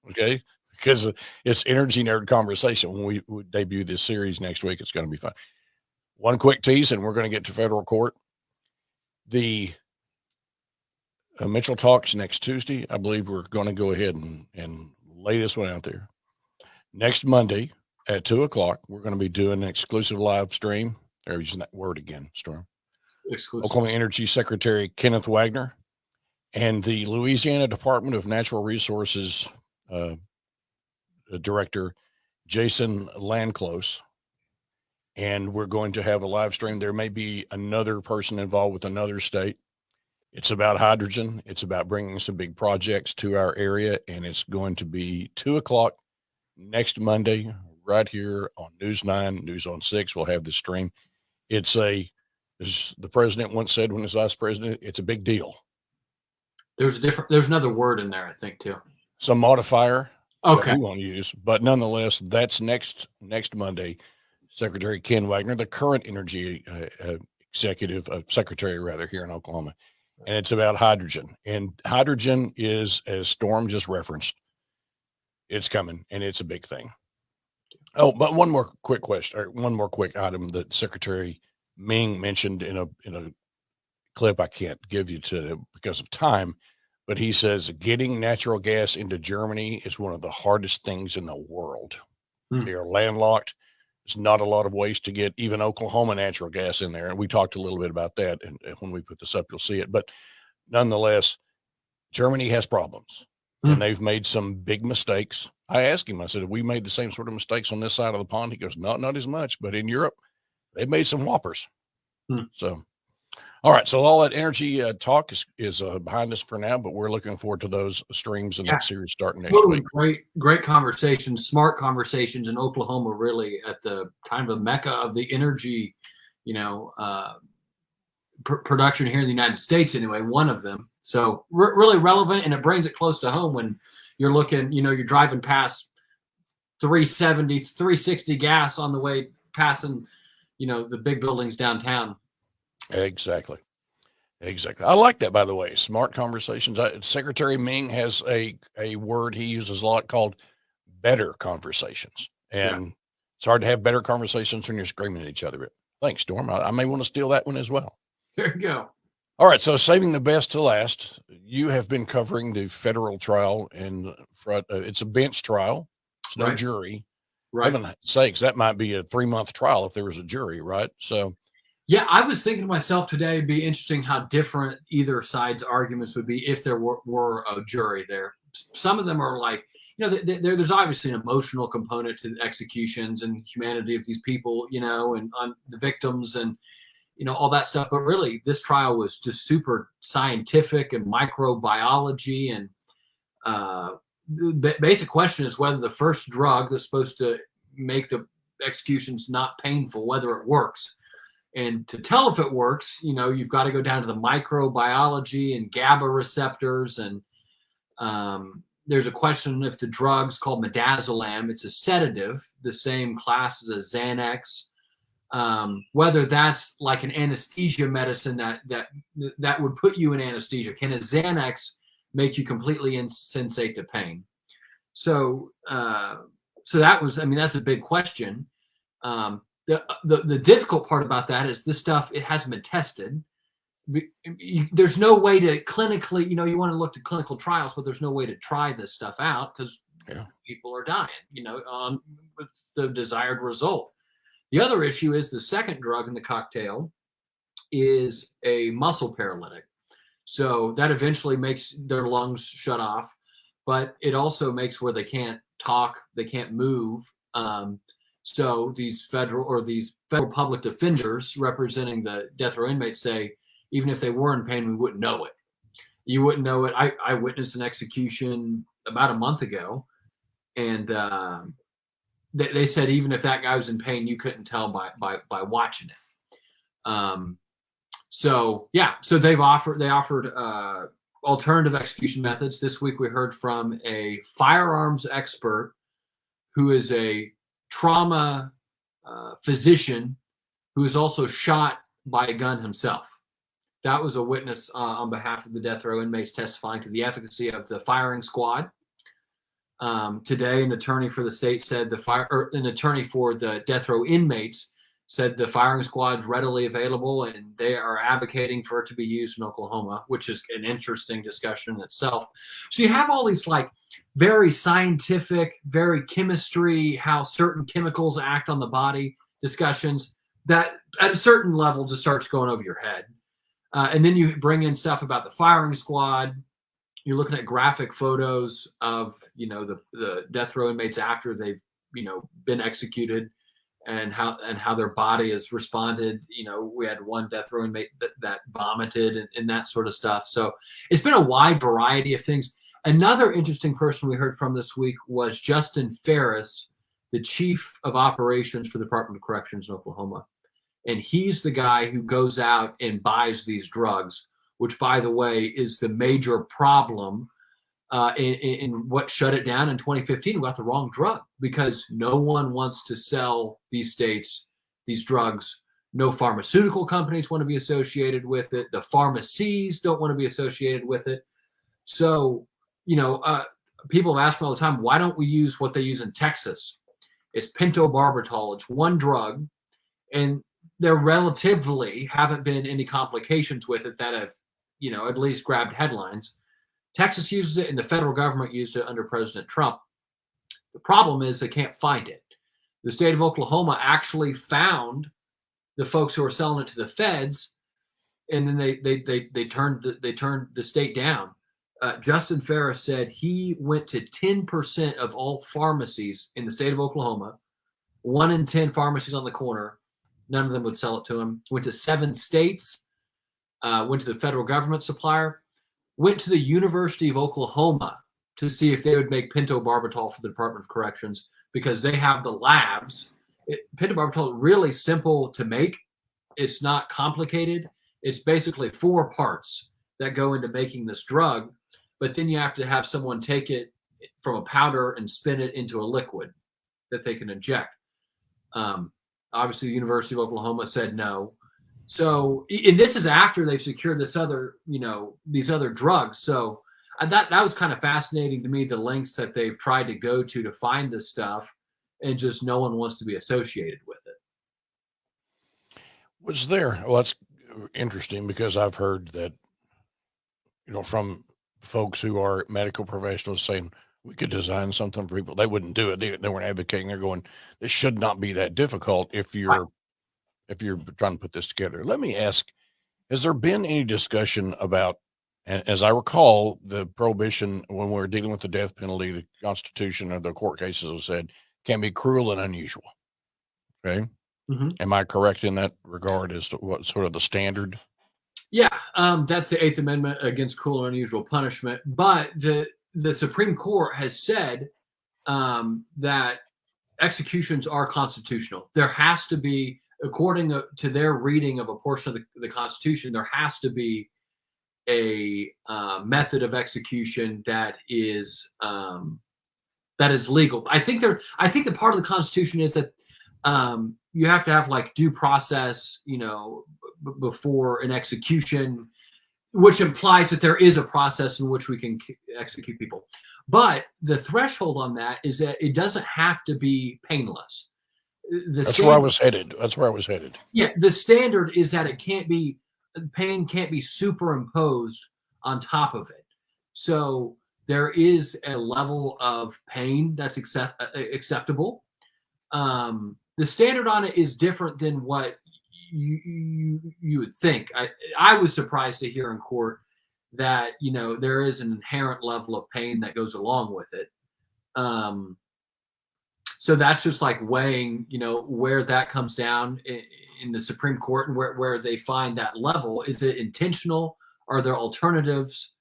Okay, because it's energy nerd conversation. When we debut this series next week, it's going to be fun. One quick tease, and we're going to get to federal court. The Mitchell talks next Tuesday. I believe we're going to go ahead and lay this one out there. Next Monday at 2:00, we're going to be doing an exclusive live stream. They're using that word again, Storm. Exclusive. Oklahoma Energy Secretary Kenneth Wagner and the Louisiana Department of Natural Resources Director Jason Landclose. And we're going to have a live stream. There may be another person involved with another state. It's about hydrogen. It's about bringing some big projects to our area. And it's going to be 2:00 next Monday, right here on News 9, News on 6. We'll have this stream. As the president once said when he was vice president, it's a big deal. There's another word in there, I think, too. Some modifier. Okay. We won't use, but nonetheless, that's next Monday. Secretary Ken Wagner, the current energy secretary here in Oklahoma. And it's about hydrogen. And hydrogen is, as Storm just referenced, it's coming, and it's a big thing. Oh, but one more quick question, or one more quick item that Secretary Ming mentioned in a clip I can't give you because of time, but he says getting natural gas into Germany is one of the hardest things in the world. They are landlocked. There's not a lot of ways to get even Oklahoma natural gas in there. And we talked a little bit about that. And when we put this up, you'll see it. But nonetheless, Germany has problems and they've made some big mistakes. I asked him, I said, have we made the same sort of mistakes on this side of the pond? He goes, no, not as much. But in Europe, they've made some whoppers. So, all right. So all that energy talk is behind us for now, but we're looking forward to those streams and that series starting next week. Great conversations, smart conversations in Oklahoma, really at the kind of a mecca of the energy, production here in the United States anyway, one of them. So really relevant, and it brings it close to home when you're looking, you're driving past 370, 360 gas on the way passing, the big buildings downtown. Exactly. I like that, by the way. Smart conversations. Secretary Ming has a word he uses a lot called better conversations. And it's hard to have better conversations when you're screaming at each other. Thanks, Storm. I may want to steal that one as well. There you go. All right. So saving the best to last, you have been covering the federal trial in front. It's a bench trial. It's no jury. Right. Heaven's sakes, that might be a 3-month trial if there was a jury, right? So. Yeah, I was thinking to myself today, it'd be interesting how different either side's arguments would be if there were a jury there. Some of them are like, there's obviously an emotional component to the executions and humanity of these people, and on the victims and, all that stuff. But really, this trial was just super scientific and microbiology. And the basic question is whether the first drug that's supposed to make the executions not painful, whether it works. And to tell if it works, you've got to go down to the microbiology and GABA receptors. And there's a question if the drug's called midazolam, it's a sedative, the same class as a Xanax, whether that's like an anesthesia medicine that would put you in anesthesia. Can a Xanax make you completely insensate to pain? So that was, that's a big question. The difficult part about that is this stuff, it hasn't been tested. There's no way to clinically, you want to look at clinical trials, but there's no way to try this stuff out because people are dying, with the desired result. The other issue is the second drug in the cocktail is a muscle paralytic. So that eventually makes their lungs shut off, but it also makes where they can't talk, they can't move. So these federal public defenders representing the death row inmates say, even if they were in pain, we wouldn't know it. You wouldn't know it. I witnessed an execution about a month ago, and they said even if that guy was in pain, you couldn't tell by watching it. So they offered alternative execution methods. This week we heard from a firearms expert who is a trauma physician who is also shot by a gun himself. That was a witness on behalf of the death row inmates testifying to the efficacy of the firing squad. Today, an attorney for the state said an attorney for the death row inmates said the firing squad's readily available and they are advocating for it to be used in Oklahoma, which is an interesting discussion in itself. So you have all these like very scientific, very chemistry, how certain chemicals act on the body discussions that at a certain level just starts going over your head. And then you bring in stuff about the firing squad. You're looking at graphic photos of, the death row inmates after they've, been executed and how their body has responded. We had one death row inmate that vomited and that sort of stuff. So it's been a wide variety of things. Another interesting person we heard from this week was Justin Ferris, the chief of operations for the Department of Corrections in Oklahoma. And he's the guy who goes out and buys these drugs, which, by the way, is the major problem in what shut it down in 2015. We got the wrong drug because no one wants to sell these states these drugs. No pharmaceutical companies want to be associated with it. The pharmacies don't want to be associated with it. So, people have asked me all the time, why don't we use what they use in Texas? It's pentobarbital. It's one drug, and there relatively haven't been any complications with it that have, at least grabbed headlines. Texas uses it and the federal government used it under President Trump. The problem is they can't find it. The state of Oklahoma actually found the folks who are selling it to the feds, and then they turned the state down. Justin Ferris said he went to 10% of all pharmacies in the state of Oklahoma, 1 in 10 pharmacies on the corner. None of them would sell it to him. Went to 7 states, went to the federal government supplier, went to the University of Oklahoma to see if they would make pentobarbital for the Department of Corrections because they have the labs. Pentobarbital is really simple to make. It's not complicated. It's basically 4 parts that go into making this drug, but then you have to have someone take it from a powder and spin it into a liquid that they can inject. Obviously, the University of Oklahoma said no. So, and this is after they've secured this other, these other drugs. So that was kind of fascinating to me, the lengths that they've tried to go to find this stuff, and just no one wants to be associated with it. Well, that's interesting because I've heard that, from folks who are medical professionals saying we could design something for people. They wouldn't do it. They weren't advocating. They're going, this should not be that difficult if you're trying to put this together. Let me ask, has there been any discussion about, and as I recall, the prohibition when we're dealing with the death penalty, the Constitution or the court cases have said can be cruel and unusual. Okay. Mm-hmm. Am I correct in that regard as to what sort of the standard? Yeah. That's the 8th Amendment against cruel and unusual punishment. But the Supreme Court has said that executions are constitutional. There has to be according to their reading of a portion of the Constitution, there has to be a method of execution that is legal. I think the part of the Constitution is that you have to have like due process, before an execution, which implies that there is a process in which we can execute people. But the threshold on that is that it doesn't have to be painless. That's where I was headed. Yeah, the standard is that pain can't be superimposed on top of it. So there is a level of pain that's acceptable. The standard on it is different than what you would think. I was surprised to hear in court that there is an inherent level of pain that goes along with it. So that's just like weighing, where that comes down in the Supreme Court and where they find that level. Is it intentional? Are there alternatives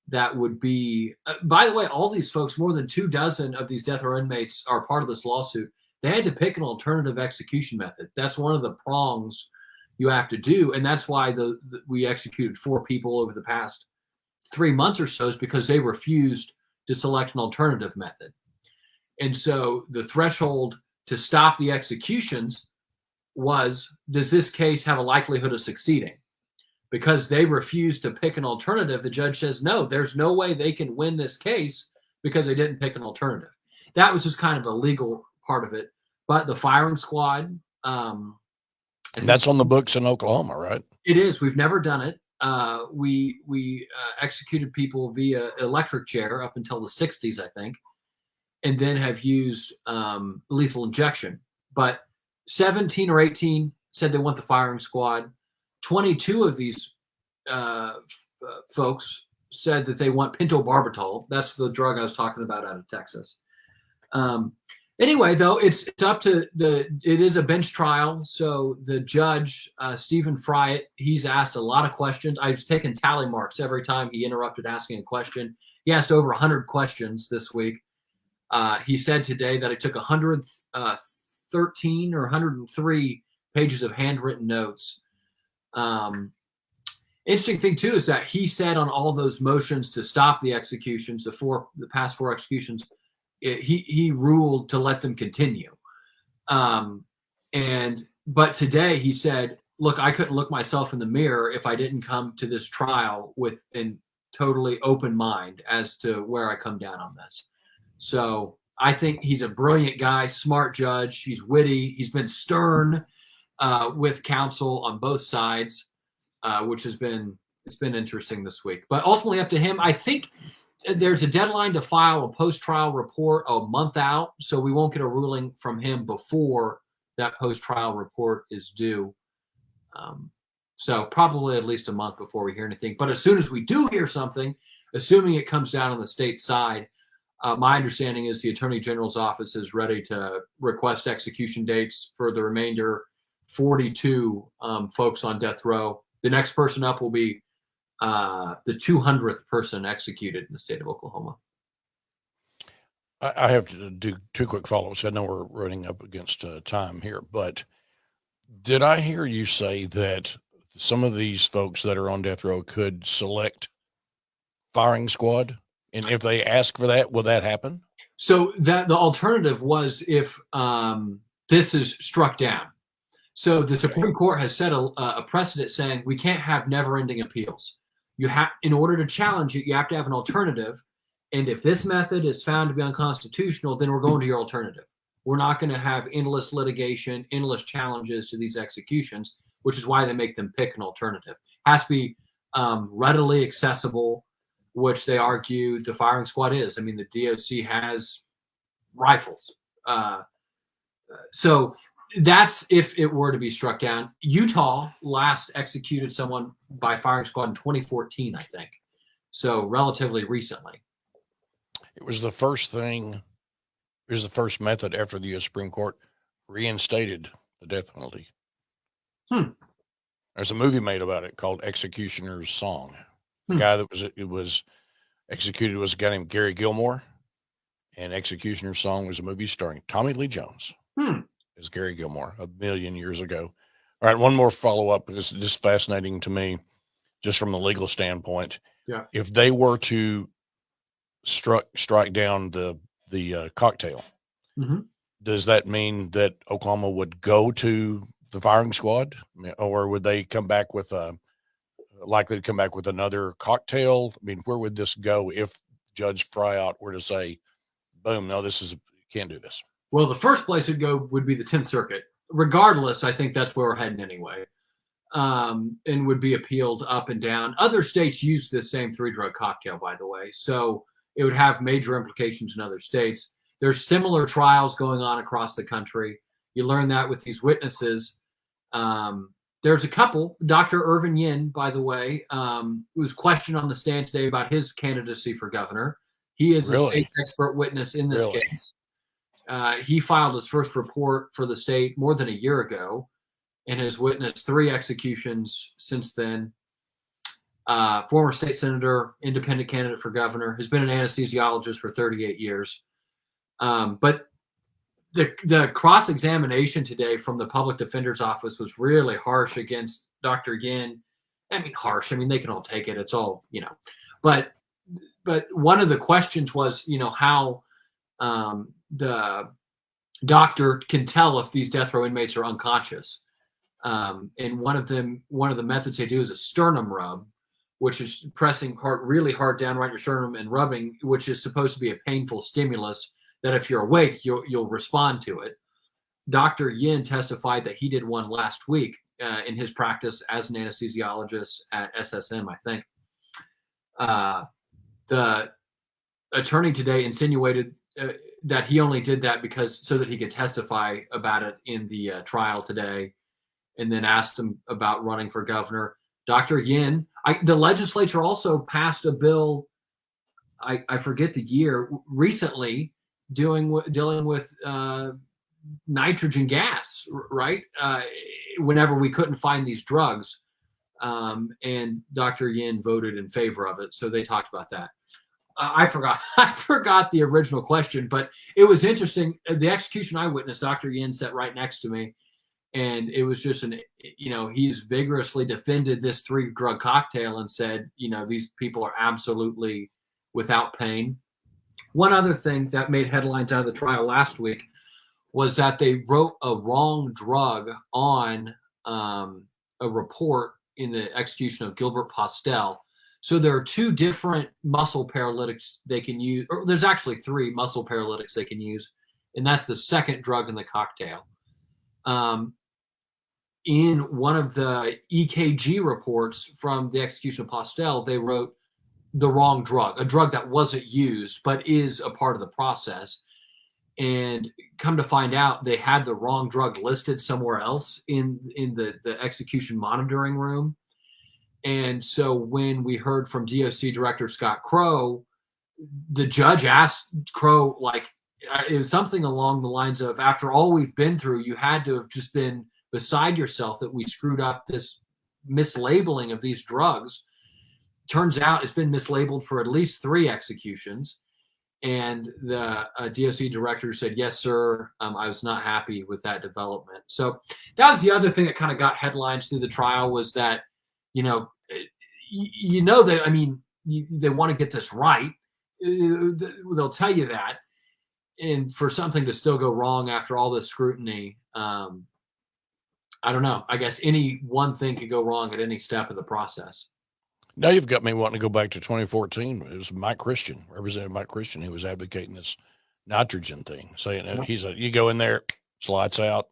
that would be? By the way, all these folks, more than 24 of these death row inmates are part of this lawsuit. They had to pick an alternative execution method. That's one of the prongs you have to do, and that's why we executed 4 people over the past 3 months or so, is because they refused to select an alternative method. And so the threshold to stop the executions was, does this case have a likelihood of succeeding? Because they refused to pick an alternative, the judge says, no, there's no way they can win this case because they didn't pick an alternative. That was just kind of a legal part of it. But the firing squad, that's on the books in Oklahoma, right? It is. We've never done it. We executed people via electric chair up until the 60s, I think, and then have used lethal injection. But 17 or 18 said they want the firing squad. 22 of these folks said that they want pentobarbital. That's the drug I was talking about out of Texas. Anyway, though, it's up to it is a bench trial. So the judge, Stephen Fryatt, he's asked a lot of questions. I've taken tally marks every time he interrupted asking a question. He asked over 100 questions this week. He said today that it took 113 or 103 pages of handwritten notes. Interesting thing, too, is that he said on all those motions to stop the executions, the past 4 executions, he ruled to let them continue. But today he said, look, I couldn't look myself in the mirror if I didn't come to this trial with a totally open mind as to where I come down on this. So I think he's a brilliant guy, smart judge. He's witty. He's been stern with counsel on both sides, which it's been interesting this week. But ultimately up to him. I think there's a deadline to file a post-trial report a month out, so we won't get a ruling from him before that post-trial report is due. So probably at least a month before we hear anything. But as soon as we do hear something, assuming it comes down on the state side, my understanding is the Attorney General's office is ready to request execution dates for the remainder 42 folks on death row. The next person up will be the 200th person executed in the state of Oklahoma. I have to do 2 quick follow-ups. I know we're running up against time here, but did I hear you say that some of these folks that are on death row could select firing squad? And if they ask for that, will that happen? So that the alternative was if this is struck down. So the Supreme Court has set a precedent saying we can't have never-ending appeals. In order to challenge it, you have to have an alternative. And if this method is found to be unconstitutional, then we're going to your alternative. We're not going to have endless litigation, endless challenges to these executions, which is why they make them pick an alternative. It has to be readily accessible, which they argue the firing squad is. I mean, the DOC has rifles. So that's if it were to be struck down. Utah last executed someone by firing squad in 2014, I think. So relatively recently. It was the first method after the U.S. Supreme Court reinstated the death penalty. There's a movie made about it called Executioner's Song. The guy that was executed was a guy named Gary Gilmore, and Executioner's Song was a movie starring Tommy Lee Jones as Gary Gilmore 1 million years ago. All right, one more follow up because it's just fascinating to me, just from the legal standpoint. Yeah. If they were to strike down the cocktail, Mhm. does that mean that Oklahoma would go to the firing squad, or would they come back with likely to come back with another cocktail? I mean, where would this go if Judge Fryout were to say, "Boom, no, can't do this"? Well, the first place it'd go would be the 10th Circuit. Regardless, I think that's where we're heading anyway, and would be appealed up and down. Other states use this same 3-drug cocktail, by the way, so it would have major implications in other states. There's similar trials going on across the country. You learn that with these witnesses. There's a couple. Dr. Irvin Yin, by the way, was questioned on the stand today about his candidacy for governor. He is a state's expert witness in this case. He filed his first report for the state more than a year ago and has witnessed 3 executions since then. Former state senator, independent candidate for governor, has been an anesthesiologist for 38 years. But the cross-examination today from the public defender's office was really harsh against Dr. Yin. I mean, harsh. I mean, they can all take it. It's all, But one of the questions was, how the doctor can tell if these death row inmates are unconscious. And one of the methods they do is a sternum rub, which is pressing really hard down right in your sternum and rubbing, which is supposed to be a painful stimulus that if you're awake, you'll respond to it. Dr. Yin testified that he did one last week in his practice as an anesthesiologist at SSM, I think. The attorney today insinuated that he only did that so that he could testify about it in the trial today, and then asked him about running for governor. Dr. Yin, the legislature also passed a bill, I forget the year, recently dealing with nitrogen gas, right? Whenever we couldn't find these drugs. And Dr. Yin voted in favor of it. So they talked about that. I forgot the original question, but it was interesting. The execution I witnessed, Dr. Yin sat right next to me, and it was just he's vigorously defended this 3-drug cocktail and said, these people are absolutely without pain. One other thing that made headlines out of the trial last week was that they wrote a wrong drug on a report in the execution of Gilbert Postel. So there are 2 different muscle paralytics they can use, or there's actually 3 muscle paralytics they can use, and that's the second drug in the cocktail. In one of the EKG reports from the execution of Postel, they wrote the wrong drug, a drug that wasn't used but is a part of the process. And come to find out, they had the wrong drug listed somewhere else in the execution monitoring room. And so when we heard from DOC Director Scott Crow, the judge asked Crow, it was something along the lines of, after all we've been through, you had to have just been beside yourself that we screwed up this mislabeling of these drugs. Turns out it's been mislabeled for at least 3 executions. And the DOC director said, "Yes, sir. I was not happy with that development." So that was the other thing that kind of got headlines through the trial, was that, they want to get this right. They'll tell you that. And for something to still go wrong after all this scrutiny, I don't know. I guess any one thing could go wrong at any step of the process. Now you've got me wanting to go back to 2014. It was Representative Mike Christian, who was advocating this nitrogen thing, saying you go in there, lights out.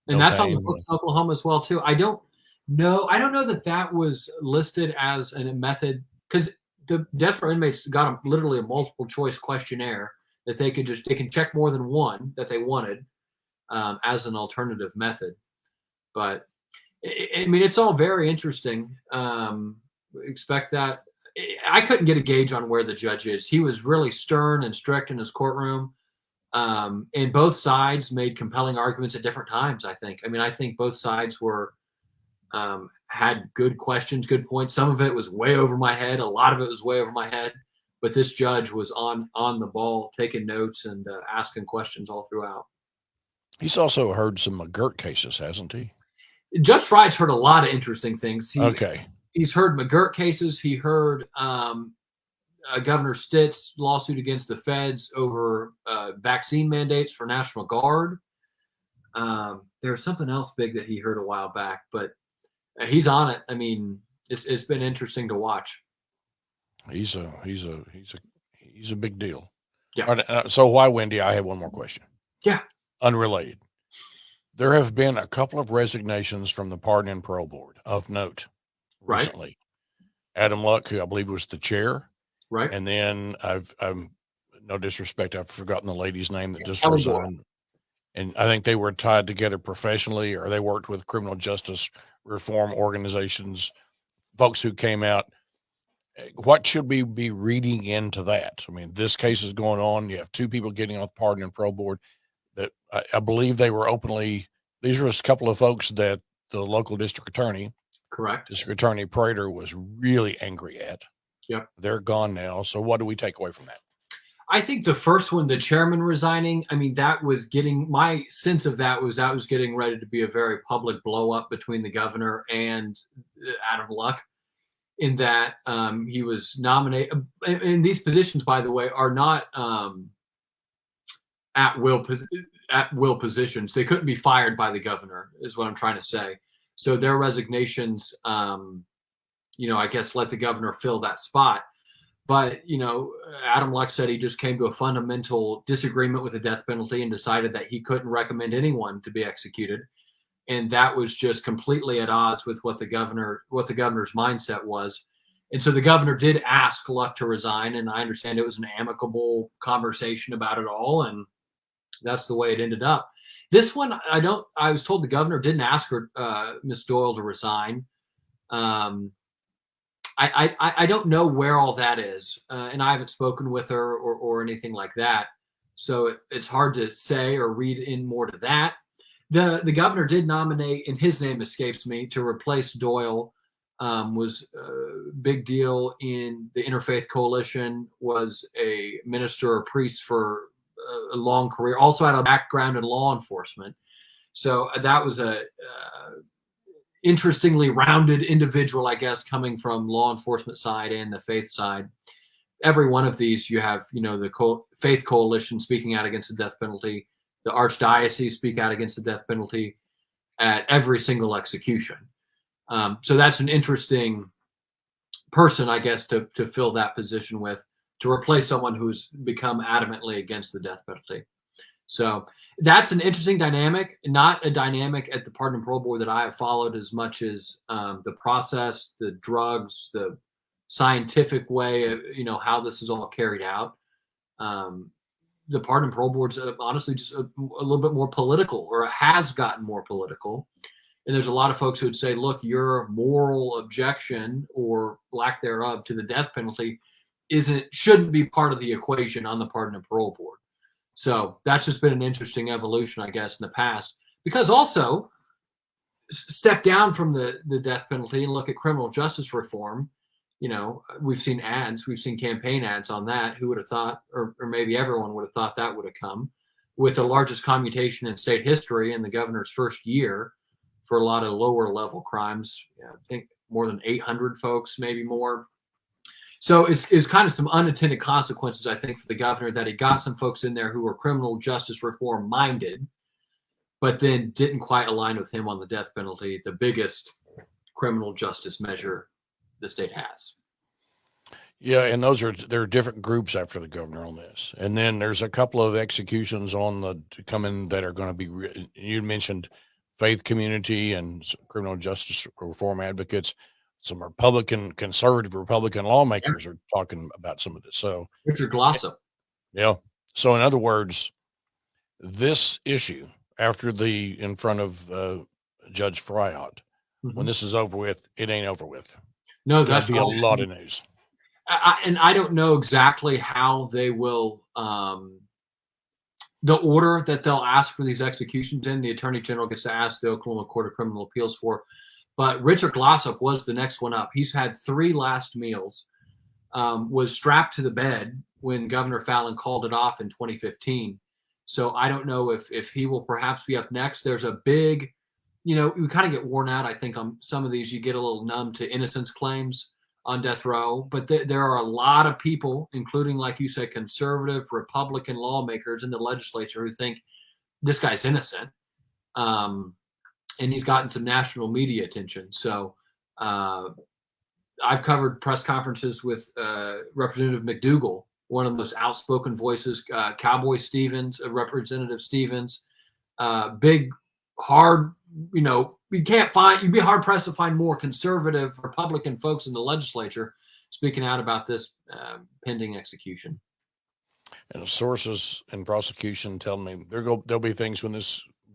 And that's on the books in Oklahoma as well, too. I don't know that was listed as a method, because the death row inmates got literally a multiple choice questionnaire that they can check more than one that they wanted as an alternative method. But it's all very interesting. Expect that. I couldn't get a gauge on where the judge is. He was really stern and strict in his courtroom. And both sides made compelling arguments at different times, I think. I think both sides had good questions, good points. Some of it was way over my head. A lot of it was way over my head. But this judge was on the ball, taking notes and asking questions all throughout. He's also heard some McGirt cases, hasn't he? Judge Fry's heard a lot of interesting things. Okay. He's heard McGirt cases. He heard Governor Stitt's lawsuit against the feds over vaccine mandates for National Guard. There's something else big that he heard a while back, but he's on it. I mean, it's been interesting to watch. He's a big deal. Yeah. All right, so why, Wendy? I have one more question. Yeah. Unrelated. There have been a couple of resignations from the Pardon and Parole Board of note recently. Adam Luck, who I believe was the chair. Right. And then I'm no disrespect, I've forgotten the lady's name that just Ellen resigned. And I think they were tied together professionally, or they worked with criminal justice reform organizations, folks who came out. What should we be reading into that? I mean, this case is going on. You have two people getting off the Pardon and Parole Board that I believe they were openly, these were a couple of folks that the local district attorney, correct, District Attorney Prater, was really angry at. Yep. They're gone now. So what do we take away from that? I think the first one, the chairman resigning, I mean, that was getting, my sense of that was getting ready to be a very public blow up between the governor and Adam Luck, in that he was nominated. And these positions, by the way, are not at will positions. They couldn't be fired by the governor, is what I'm trying to say. So their resignations, I guess let the governor fill that spot. But, Adam Luck said he just came to a fundamental disagreement with the death penalty and decided that he couldn't recommend anyone to be executed. And that was just completely at odds with what the governor's mindset was. And so the governor did ask Luck to resign. And I understand it was an amicable conversation about it all. And that's the way it ended up. This one, I was told the governor didn't ask her, Miss Doyle, to resign. I don't know where all that is, and I haven't spoken with her or anything like that. So it's hard to say or read in more to that. The governor did nominate, and his name escapes me, to replace Doyle. Was a big deal in the Interfaith Coalition, was a minister or priest for a long career, also had a background in law enforcement. So that was a interestingly rounded individual, I guess, coming from law enforcement side and the faith side. Every one of these, you have, the Faith Coalition speaking out against the death penalty, the Archdiocese speak out against the death penalty at every single execution. So that's an interesting person, I guess, to fill that position with, to replace someone who's become adamantly against the death penalty. So that's an interesting dynamic, not a dynamic at the Pardon and Parole Board that I have followed as much as the process, the drugs, the scientific way of, how this is all carried out. The Pardon and Parole Board's honestly just a little bit more political, or has gotten more political. And there's a lot of folks who would say, look, your moral objection or lack thereof to the death penalty shouldn't be part of the equation on the Pardon and Parole Board. So that's just been an interesting evolution, I guess, in the past. Because also, step down from the death penalty and look at criminal justice reform. We've seen ads, we've seen campaign ads on that. Who would have thought, or maybe everyone would have thought that would have come, with the largest commutation in state history in the governor's first year for a lot of lower level crimes. I think more than 800 folks, maybe more. So it's kind of some unintended consequences, I think, for the governor, that he got some folks in there who were criminal justice reform minded, but then didn't quite align with him on the death penalty, the biggest criminal justice measure the state has. Yeah, and there are different groups after the governor on this. And then there's a couple of executions coming that are going to be, you mentioned faith community and criminal justice reform advocates. Some conservative Republican lawmakers are talking about some of this. So Richard Glossop. Yeah. So in other words, this issue in front of Judge Friot, when this is over with, it ain't over with. No, that's be a lot of news. And I don't know exactly how they will, the order that they'll ask for these executions in. The Attorney General gets to ask the Oklahoma Court of Criminal Appeals for. But Richard Glossop was the next one up. He's had 3 last meals, was strapped to the bed when Governor Fallin called it off in 2015. So I don't know if he will perhaps be up next. There's a big you kind of get worn out. I think on some of these, you get a little numb to innocence claims on death row, but there are a lot of people, including, like you said, conservative Republican lawmakers in the legislature who think this guy's innocent. And he's gotten some national media attention. So I've covered press conferences with Representative McDougal, one of the most outspoken voices, Cowboy Stevens, Representative Stevens, big, hard, you'd be hard pressed to find more conservative Republican folks in the legislature speaking out about this pending execution. And the sources in prosecution tell me there'll be things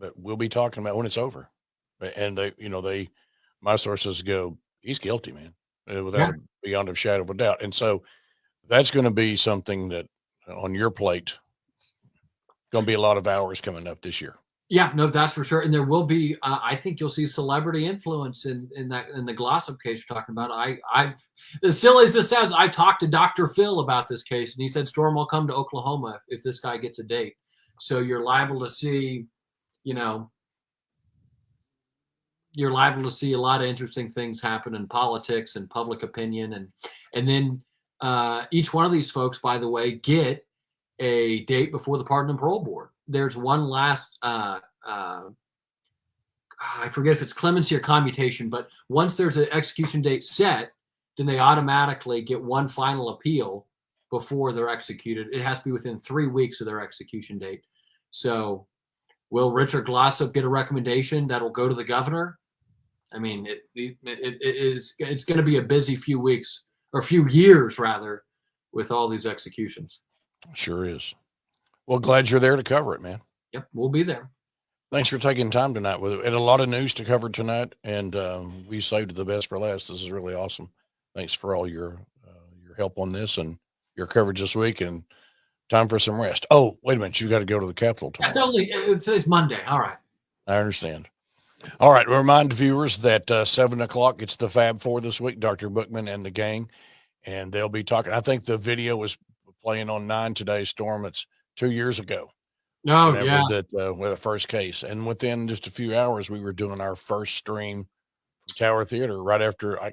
that we'll be talking about when it's over. And my sources go, he's guilty, man, without beyond a shadow of a doubt. And so that's going to be something that on your plate, going to be a lot of hours coming up this year. Yeah, no, that's for sure. And there will be, I think you'll see celebrity influence in the Glossop case you're talking about. As silly as this sounds, I talked to Dr. Phil about this case, and he said Storm will come to Oklahoma if this guy gets a date. So you're liable to see, you're liable to see a lot of interesting things happen in politics and public opinion. And then each one of these folks, by the way, get a date before the Pardon and Parole Board. There's one last, I forget if it's clemency or commutation, but once there's an execution date set, then they automatically get one final appeal before they're executed. It has to be within 3 weeks of their execution date. So will Richard Glossop get a recommendation that'll go to the governor? I mean, it's going to be a busy few weeks, or a few years rather, with all these executions. Sure is. Well, glad you're there to cover it, man. Yep, we'll be there. Thanks for taking time tonight with it. And a lot of news to cover tonight, and we saved the best for last. This is really awesome. Thanks for all your help on this and your coverage this week. And time for some rest. Oh, wait a minute, you got to go to the Capitol tomorrow. Today's Monday. All right. I understand. All right. Remind viewers that 7:00 it's the Fab Four this week. Dr. Bookman and the gang, and they'll be talking. I think the video was playing on 9 today. Storm. It's 2 years ago. Oh, yeah. That with the first case, and within just a few hours, we were doing our first stream from Tower Theater. Right after I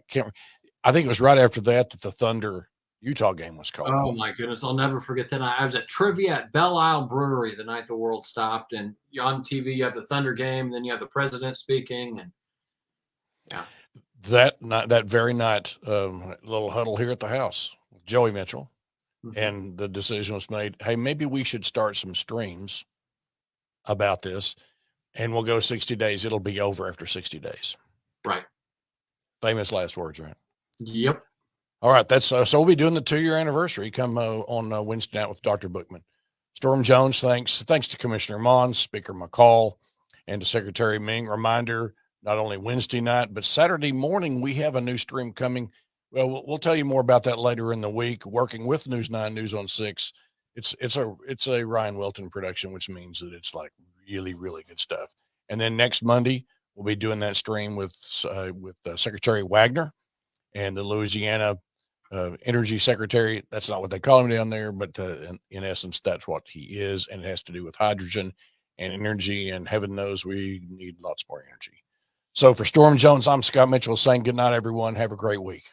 think it was right after that the Thunder Utah game was called. Oh my goodness, I'll never forget that. I was at trivia at Belle Isle Brewery the night the world stopped, and on TV you have the Thunder game, then you have the president speaking, and that very night, little huddle here at the house with Joey Mitchell. Mm-hmm. And the decision was made, hey, maybe we should start some streams about this, and we'll go 60 days. It'll be over after 60 days. Right. Famous last words, right? Yep. All right. That's so we'll be doing the 2-year anniversary come on Wednesday night with Dr. Bookman. Storme Jones, thanks to Commissioner Mons, Speaker McCall, and to Secretary Ming. Reminder, not only Wednesday night, but Saturday morning, we have a new stream coming. Well, we'll tell you more about that later in the week. Working with News 9, News on 6, it's a Ryan Wilton production, which means that it's like really, really good stuff. And then next Monday, we'll be doing that stream with Secretary Wagner and the Louisiana Energy Secretary. That's not what they call him down there, but in essence, that's what he is, and it has to do with hydrogen and energy. And heaven knows we need lots more energy. So for Storme Jones, I'm Scott Mitchell saying good night, everyone. Have a great week.